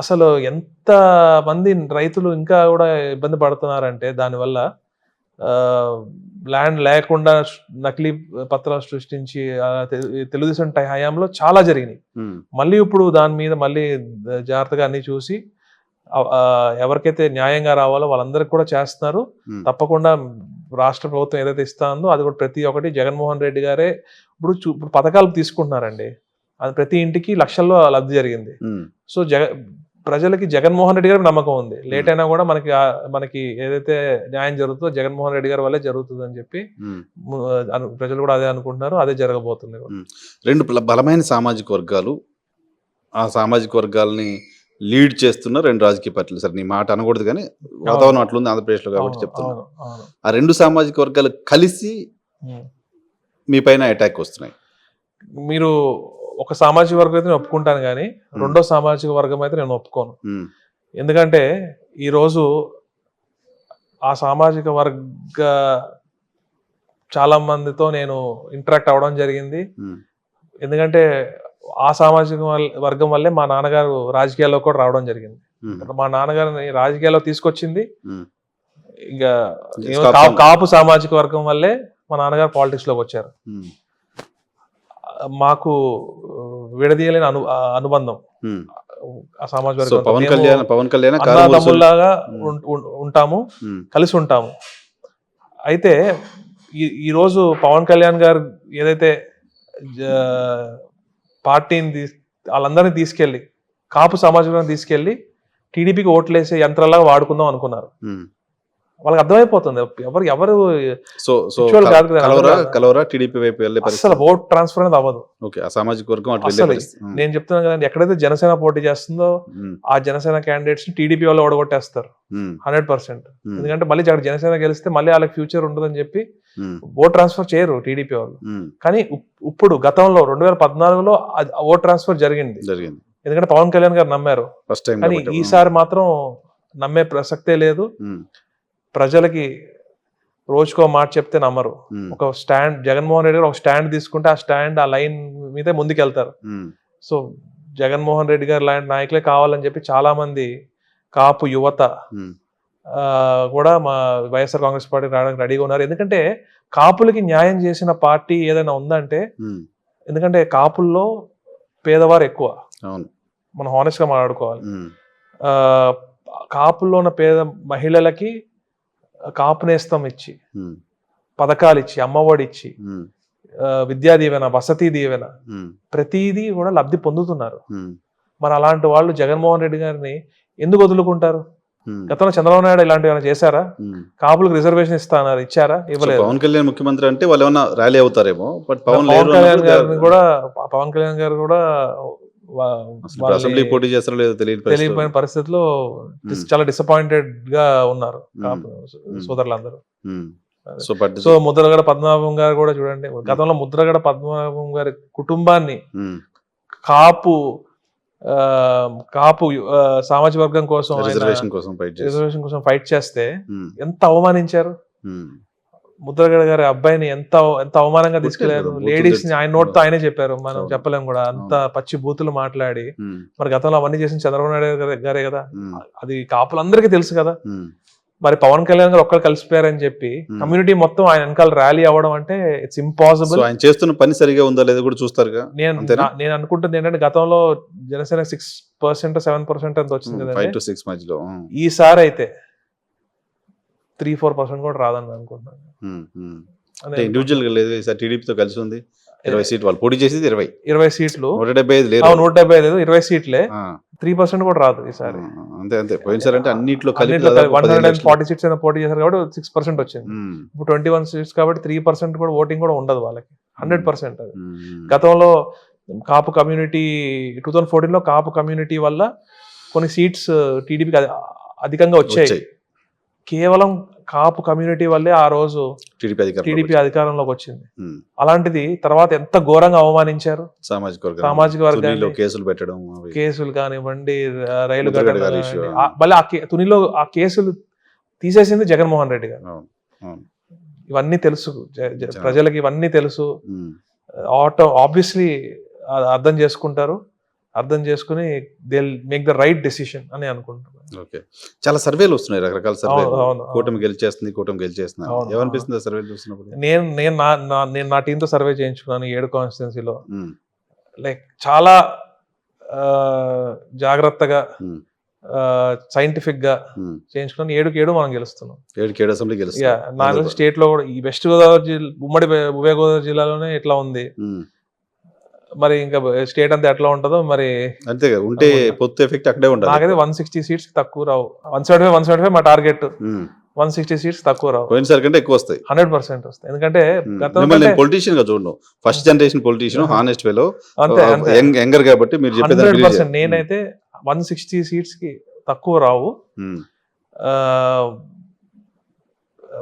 B: అసలు ఎంత మంది రైతులు ఇంకా కూడా ఇబ్బంది పడుతున్నారంటే దానివల్ల ల్యాండ్ లేకుండా నకిలీ పత్రాలు సృష్టించి తెలుగుదేశం హయాంలో చాలా జరిగినాయి.
A: ఉమ్,
B: మళ్ళీ ఇప్పుడు దాని మీద మళ్ళీ జాగ్రత్తగా అన్ని చూసి ఎవరికైతే న్యాయంగా రావాలో వాళ్ళందరికీ కూడా చేస్తున్నారు.
A: ఉమ్,
B: తప్పకుండా రాష్ట్ర ప్రభుత్వం ఏదైతే ఇస్తుందో అది కూడా ప్రతి ఒక్కటి జగన్మోహన్ రెడ్డి గారే ఇప్పుడు పథకాలు తీసుకుంటున్నారండి. అది ప్రతి ఇంటికి లక్షల్లో లబ్ధి జరిగింది.
A: ఉమ్,
B: సో ప్రజలకి జగన్మోహన్ రెడ్డి గారికి నమ్మకం ఉంది. లేట్ అయినా కూడా మనకి ఏదైతే న్యాయం జరుగుతుందో జగన్మోహన్ రెడ్డి గారి వల్లే జరుగుతుంది అని చెప్పి
A: ఉమ్.
B: ప్రజలు కూడా అదే అనుకుంటున్నారు. అదే జరగబోతుంది కూడా.
A: రెండు బలమైన సామాజిక వర్గాలు, ఆ సామాజిక వర్గాలని లీడ్ చేస్తున్న రెండు రాజకీయ పార్టీలు. సరే నీ మాట అనకూడదు కానీ వాతావరణం అట్లుంది ఆంధ్రప్రదేశ్లో కాబట్టి చెప్తున్నా.
B: అవును, అవును.
A: ఆ రెండు సామాజిక వర్గాలు కలిసి మీ పైన అటాక్ వస్తున్నాయి.
B: మీరు ఒక సామాజిక వర్గం అయితే నేను ఒప్పుకుంటాను కానీ రెండో సామాజిక వర్గం అయితే నేను ఒప్పుకోను. ఎందుకంటే ఈరోజు ఆ సామాజిక వర్గ చాలా మందితో నేను ఇంటరాక్ట్ అవ్వడం జరిగింది. ఎందుకంటే ఆ సామాజిక వర్గం వల్లే మా నాన్నగారు రాజకీయాల్లో కూడా రావడం జరిగింది. మా నాన్నగారిని రాజకీయాల్లో తీసుకొచ్చింది ఇంకా కాపు సామాజిక వర్గం వల్లే మా నాన్నగారు పాలిటిక్స్ లోకి వచ్చారు. మాకు విడదీయలేని అనుబంధం ఆ సామాజిక వర్గం.
A: పవన్ కళ్యాణ్
B: అన్నదమ్ముల్లాగా ఉంటాము, కలిసి ఉంటాము. అయితే ఈరోజు పవన్ కళ్యాణ్ గారు ఏదైతే పార్టీని వాళ్ళందరినీ తీసుకెళ్లి కాపు సామాజిక వర్గం తీసుకెళ్లి టీడీపీకి ఓట్లేసే యంత్రాలాగా వాడుకుందాం అనుకున్నారు. వాళ్ళకి అర్థమైపోతుంది ఎవరు
A: టీడీపీ వైపు వెళ్ళే
B: అసలు ఓట్ ట్రాన్స్ఫర్ అనేది అవ్వదు.
A: ఆ సామాజిక వర్గం
B: అసలు నేను చెప్తున్నాను కదండి, ఎక్కడైతే జనసేన పోటీ చేస్తుందో ఆ జనసేన క్యాండిడేట్స్ టీడీపీ వాళ్ళు ఓడగొట్టేస్తారు 100%. ఎందుకంటే మళ్ళీ అక్కడ జనసేన గెలిస్తే మళ్ళీ వాళ్ళకి ఫ్యూచర్ ఉండదని చెప్పి ఓట్ ట్రాన్స్ఫర్ చేయరు టీడీపీ వాళ్ళు. కానీ ఇప్పుడు గతంలో 2014లో ఓట్ ట్రాన్స్ఫర్ జరిగింది. ఎందుకంటే పవన్ కళ్యాణ్ గారు నమ్మారు. కానీ ఈసారి మాత్రం నమ్మే ప్రసక్తే లేదు. ప్రజలకి రోజుకో మాట చెప్తే నమ్మరు. ఒక స్టాండ్ జగన్మోహన్ రెడ్డి గారు ఒక స్టాండ్ తీసుకుంటే ఆ స్టాండ్ ఆ లైన్ మీదే ముందుకెళ్తారు. సో జగన్మోహన్ రెడ్డి గారు లాంటి నాయకులే కావాలని చెప్పి చాలా మంది కాపు యువత కూడా మా వైఎస్ఆర్ కాంగ్రెస్ పార్టీ రావడానికి రెడీగా ఉన్నారు. ఎందుకంటే కాపులకి న్యాయం చేసిన పార్టీ ఏదైనా ఉందంటే, ఎందుకంటే కాపుల్లో పేదవారు ఎక్కువ, మనం హానెస్ట్ గా మాట్లాడుకోవాలి. కాపుల్లో ఉన్న పేద మహిళలకి కాపు నేస్తం ఇచ్చి, పథకాలు ఇచ్చి, అమ్మఒడి ఇచ్చి, విద్యా దీవెన, వసతి దీవెన, ప్రతిదీ కూడా లబ్ధి పొందుతున్నారు. మరి అలాంటి వాళ్ళు జగన్మోహన్ రెడ్డి గారిని ఎందుకు వదులుకుంటారు? గతంలో చంద్రబాబు నాయుడు ఇలాంటివి ఏమైనా చేశారా? కాపులకు రిజర్వేషన్ ఇస్తాన్నారు, ఇచ్చారా? ఇవ్వలేదు.
A: పవన్ కళ్యాణ్ ముఖ్యమంత్రి అంటే వాళ్ళు ఏమైనా ర్యాలీ అవుతారేమో.
B: పవన్ కళ్యాణ్ గారు కూడా
A: అసెంబ్లీ పోటీ చేస్తారో లేదో
B: తెలియని పరిస్థితిలో చాలా డిసప్పాయింటెడ్ గా ఉన్నారు సోదరులందరూ. సో ముద్రగడ పద్మనాభం గారు కూడా చూడండి, గతంలో ముద్రగడ పద్మనాభం గారి కుటుంబాన్ని కాపు సామాజిక వర్గం కోసం, రిజర్వేషన్ కోసం ఫైట్ చేస్తే ఎంత అవమానించారు. ముద్రగడ గారి అబ్బాయిని ఎంత అవమానంగా తీసుకెళ్లారు. లేడీస్ ని ఆయన నోట్తో ఆయనే చెప్పారు, మనం చెప్పలేం కూడా. అంత పచ్చి బూతులు మాట్లాడి, మరి గతంలో అవన్నీ చేసిన చంద్రబాబు నాయుడు గారే కదా. అది కాపులందరికీ తెలుసు కదా. మరి పవన్ కళ్యాణ్ గారు ఒక్కరు కలిసిపోయారని చెప్పి కమ్యూనిటీ మొత్తం ఆయన వెనకాల ర్యాలీ అవ్వడం అంటే ఇట్స్ ఇంపాసిబుల్.
A: ఆయన చేస్తున్న పని సరిగా ఉందా లేదా కూడా చూస్తారు.
B: నేను అనుకుంటుంది ఏంటంటే, గతంలో జనసేన 6% 7% అంత వచ్చింది కదా,
A: 5 to 6 మధ్యలో.
B: ఈసారి అయితే 3-4% కూడా రాదని అనుకుంటున్నాను.
A: ఇండివిజువల్ గా లేదు, ఈసారి టీడీపీతో కలిసి ఉంది. 20 సీట్లు వాళ్ళు పోటీ చేసేది 20
B: సీట్లు,
A: 175 లేదు,
B: 20 సీట్లే. 3% కూడా రాదు ఈసారి.
A: అంతే పోయినసారి అంటే అన్నిట్లో
B: 140 సీట్స్ అయినా పోటీ చేశారు కాబట్టి 6% వచ్చింది. ఇప్పుడు 21 సీట్స్ కాబట్టి 3% కూడా ఓటింగ్ కూడా ఉండదు వాళ్ళకి. 100% అది. గతంలో కాపు కమ్యూనిటీ 2014లో కాపు కమ్యూనిటీ వల్ల కొన్ని సీట్స్ టీడీపీకి అధికంగా వచ్చాయి. కేవలం కాపు కమ్యూనిటీ వల్లే ఆ రోజు టీడీపీ అధికారంలోకి వచ్చింది. అలాంటిది తర్వాత ఎంత ఘోరంగా అవమానించారు సామాజిక వర్గాన్ని. కేసులు కానివ్వండి, రైలు మళ్ళీ తునిలో ఆ కేసులు తీసేసింది జగన్మోహన్ రెడ్డి గారు. ఇవన్నీ తెలుసు ప్రజలకి, ఇవన్నీ తెలుసు. ఆబ్వియస్లీ అర్థం చేసుకుంటారు. అర్థం చేసుకుని they make the right decision అని అనుకుంటున్నాను.
A: ఓకే. చాలా సర్వేలు వస్తున్నాయి, రకరకాల సర్వేలు.
B: అవును.
A: కూటమి గెలిచేస్తుంది, కూటమి గెలిచేస్తుంది.
B: అవును.
A: ఏమనిపిస్తుంది ఆ సర్వేలు చూసినప్పుడు?
B: నేను నా టీంతో సర్వే చేయించుకున్నాను 7 కాన్స్టిట్యున్సీలో.
A: ఉమ్,
B: లైక్ చాలా జాగ్రత్తగా
A: ఉమ్,
B: సైంటిఫిక్ గా
A: ఉమ్.
B: చేయించుకున్నాను. 7 మనం గెలుస్తున్నాం.
A: 7 అసెంబ్లీ
B: యా
A: గెలుస్తుంది.
B: నాకు స్టేట్ లో కూడా ఈ వెస్ట్ గోదావరి జిల్లా ఉభయ గోదావరి జిల్లాలోనే ఇట్లా ఉంది.
A: ఉమ్.
B: మరి ఇంకా స్టేట్ అంతా ఎట్లా ఉంటుందో మరి.
A: అంతే కదా, ఉంటే పొత్తు ఎఫెక్ట్ అక్కడే ఉండాలి.
B: నాకైతే 160 సీట్స్ తక్కువ రావు. 175 మా టార్గెట్. 160 సీట్స్ తక్కువ రావు.
A: పోయినసారి కంటే ఎక్కువ వస్తాయి.
B: 100% వస్తాయి. ఎందుకంటే
A: నేను పొలిటీషియన్ గా చూడను, ఫస్ట్ జనరేషన్ పొలిటీషియన్, హానెస్ట్ వేలో,
B: అంతే
A: యంగర్ కాబట్టి మీరు చెప్పేది
B: 100%. నేనైతే 160 సీట్స్ కి తక్కువ రావు.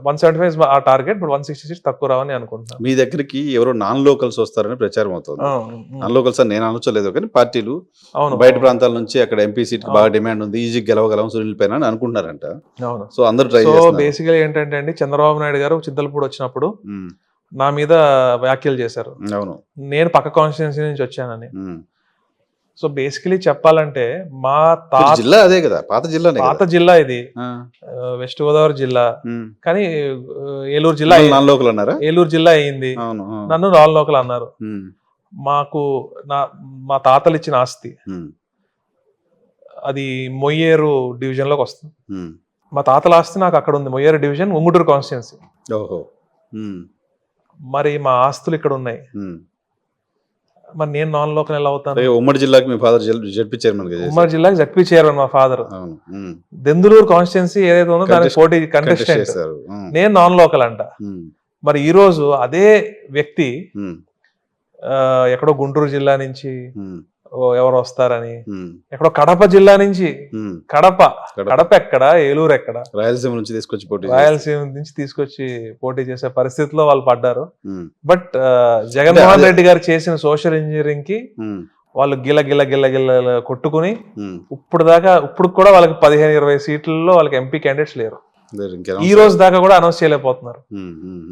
B: 175 ఆ టార్గెట్, బట్ 160 సీట్స్ తక్కువ రావని అనుకుంటున్నాను.
A: మీ దగ్గరికి ఎవరో నాన్ లోకల్స్ వస్తారని ప్రచారం అవుతుంది. నాన్ లోకల్స్ అని నేను అనొచ్చలేదు, కానీ పార్టీలు బయట ప్రాంతాల నుంచి అక్కడ ఎంపీ సీట్ బాగా డిమాండ్ ఉంది, ఈజీ గెలవగలం సునీల్ పైన అని అనుకుంటున్నారంట. సో అందరూ ట్రై చేస్తున్నారు.
B: బేసికలీ ఏంటంటే అండి, చంద్రబాబు నాయుడు గారు చింతలపూడి వచ్చినప్పుడు నా మీద వ్యాఖ్యలు చేశారు.
A: అవును,
B: నేను పక్క కాన్స్టిట్యున్సీ నుంచి వచ్చానని. సో బేసికలీ చెప్పాలంటే మా
A: జిల్లా అదే కదా, పాత
B: జిల్లా ఇది, వెస్ట్ గోదావరి జిల్లా. కానీ ఏలూరు జిల్లా
A: నాన్ లోకల్ అన్నారా?
B: ఏలూరు జిల్లా అయింది, నన్ను నాన్ లోకల్ అన్నారు. మాకు మా తాతలు ఇచ్చిన ఆస్తి అది మొయ్యేరు డివిజన్ లోకి వస్తుంది. మా తాతల ఆస్తి నాకు అక్కడ ఉంది, మొయ్యేరు డివిజన్, ఉంగుటూరు కాన్స్టిట్యున్సీ. మరి మా ఆస్తులు ఇక్కడ ఉన్నాయి, మరి నేను నాన్ లోకల్ ఎలా అవుతాను?
A: ఉమ్మడి జిల్లాకి మీ ఫాదర్ జడ్పీ చైర్మన్.
B: ఉమ్మడి జిల్లాకి జడ్పీ చైర్మన్ మా ఫాదర్. దెందులూరు కాన్స్టిట్యున్సీ ఏదైతే ఉందో దానికి పోటీ కంటెస్టెంట్, నేను నాన్ లోకల్ అంట. మరి ఈ రోజు అదే వ్యక్తి ఎక్కడో గుంటూరు జిల్లా నుంచి ఎవరు వస్తారని, ఎక్కడో కడప జిల్లా నుంచి, కడప ఎక్కడ, ఏలూరు ఎక్కడ,
A: రాయలసీమ నుంచి
B: తీసుకొచ్చి పోటీ చేసే పరిస్థితిలో వాళ్ళు పడ్డారు. బట్ జగన్మోహన్ రెడ్డి గారు చేసిన సోషల్ ఇంజనీరింగ్ కి వాళ్ళు గిల్ల కొట్టుకుని ఇప్పుడు కూడా వాళ్ళకి 15-20 సీట్లలో వాళ్ళకి ఎంపీ క్యాండిడేట్స్ లేరు. ఈ రోజు దాకా కూడా అనౌన్స్ చేయలేకపోతున్నారు.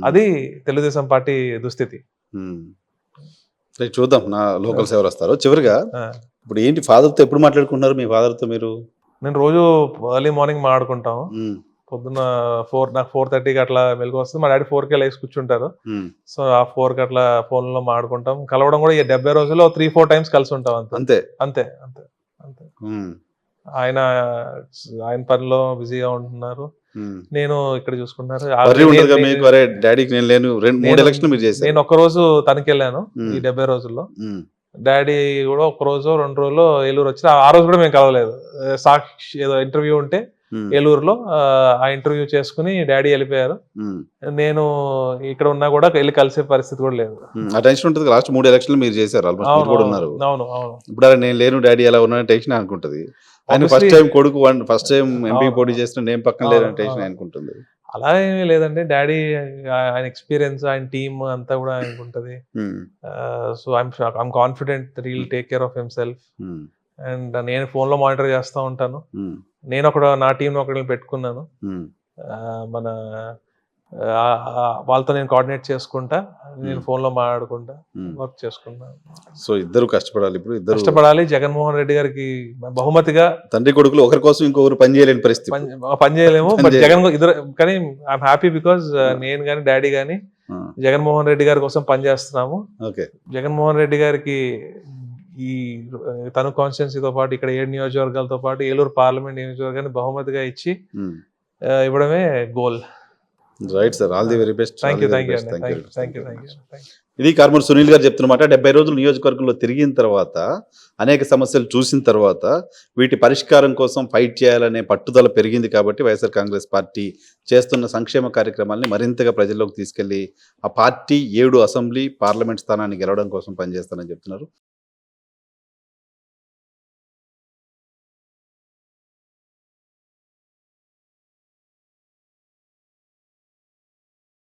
B: అది తెలుగుదేశం పార్టీ దుస్థితి.
A: చూద్దాం నా లోకల్స్ ఎవరు వస్తారో. చివరిగా ఇప్పుడు ఏంటి, ఫాదర్ తో ఎప్పుడు మాట్లాడుకుంటున్నారు? మీ ఫాదర్ తో మీరు?
B: నేను రోజు ఎర్లీ మార్నింగ్ మాట్లాడుకుంటాం. పొద్దున్న నాకు 4:30కి అట్లా మెలకు వస్తుంది. మా డాడీ 4కే లేచి కూర్చుంటారు. సో ఆ 4కి అట్లా ఫోన్ లో మాట్లాడుకుంటాం. కలవడం కూడా 70 రోజుల్లో 3-4 టైమ్స్ కలిసి ఉంటాం. అంతే. ఆయన పనిలో బిజీగా ఉంటున్నారు, నేను ఇక్కడ చూసుకుంటున్నారు. నేను ఒక్కరోజు తనకి వెళ్ళాను ఈ 70 రోజుల్లో. డాడీ కూడా 1 రోజు 2 రోజుల్లో ఏలూరు వచ్చి, ఆ రోజు కూడా మేము కలవలేదు. సాక్షి ఏదో ఇంటర్వ్యూ ఉంటే ఏలూరులో ఆ ఇంటర్వ్యూ చేసుకుని డాడీ వెళ్ళిపోయారు. నేను ఇక్కడ ఉన్నా కూడా వెళ్ళి కలిసే పరిస్థితి కూడా లేదు.
A: లాస్ట్ 3 ఎలక్షన్లు మీరు చేశారు.
B: అవును.
A: ఇప్పుడు నేను లేను డాడీ ఎలా ఉన్నా టెన్షన్ అనుకుంటది. ఆయన ఫస్ట్ టైం కొడుకు ఫస్ట్ టైం ఎంపీ పోటీ చేసిన నేను పక్కన లేదని టెన్షన్ అనుకుంటుంది.
B: అలా ఏమీ లేదండి, డాడీ ఆయన ఎక్స్పీరియన్స్, ఆయన టీమ్ అంతా కూడా ఆయనకు ఉంటది. So I'm confident that he will take care of himself. And నేను ఫోన్ లో మానిటర్ చేస్తూ ఉంటాను. నేను నా టీం ఒకరిని పెట్టుకున్నాను. మన వాళ్ళతో నేను కోఆర్డినేట్ చేసుకుంటా, నేను ఫోన్ లో మాట్లాడుకుంటా వర్క్ చేసుకుంటాను.
A: సో ఇద్దరు కష్టపడాలి. ఇప్పుడు
B: కష్టపడాలి. జగన్మోహన్ రెడ్డి గారికి బహుమతిగా
A: తండ్రి కొడుకులు ఒకరి కోసం ఇంకొకరు పని చేయలేని పరిస్థితి,
B: పని చేయలేము. బట్ జగన్ ఇద్దరు, కానీ ఐఎమ్ హ్యాపీ బికాస్ నేను కానీ డాడీ కానీ జగన్మోహన్ రెడ్డి గారి కోసం పనిచేస్తున్నాము. జగన్మోహన్ రెడ్డి గారికి ఈ తను కాన్స్టిట్యున్సీతో పాటు ఇక్కడ 7 నియోజకవర్గాలతో పాటు ఏలూరు పార్లమెంట్ నియోజకవర్గాన్ని బహుమతిగా ఇచ్చి ఇవ్వడమే goal.
A: Right sir, all the very best.
B: Thank you.
A: ఇది కారుమూరి సునీల్ గారు చెప్తున్నమాట. 70 రోజులు నియోజకవర్గంలో తిరిగిన తర్వాత, అనేక సమస్యలు చూసిన తర్వాత వీటి పరిష్కారం కోసం ఫైట్ చేయాలనే పట్టుదల పెరిగింది కాబట్టి వైఎస్ఆర్ కాంగ్రెస్ పార్టీ చేస్తున్న సంక్షేమ కార్యక్రమాల్ని మరింతగా ప్రజల్లోకి తీసుకెళ్లి ఆ పార్టీ 7 అసెంబ్లీ పార్లమెంట్ స్థానాన్ని గెలవడం కోసం పనిచేస్తానని చెప్తున్నారు.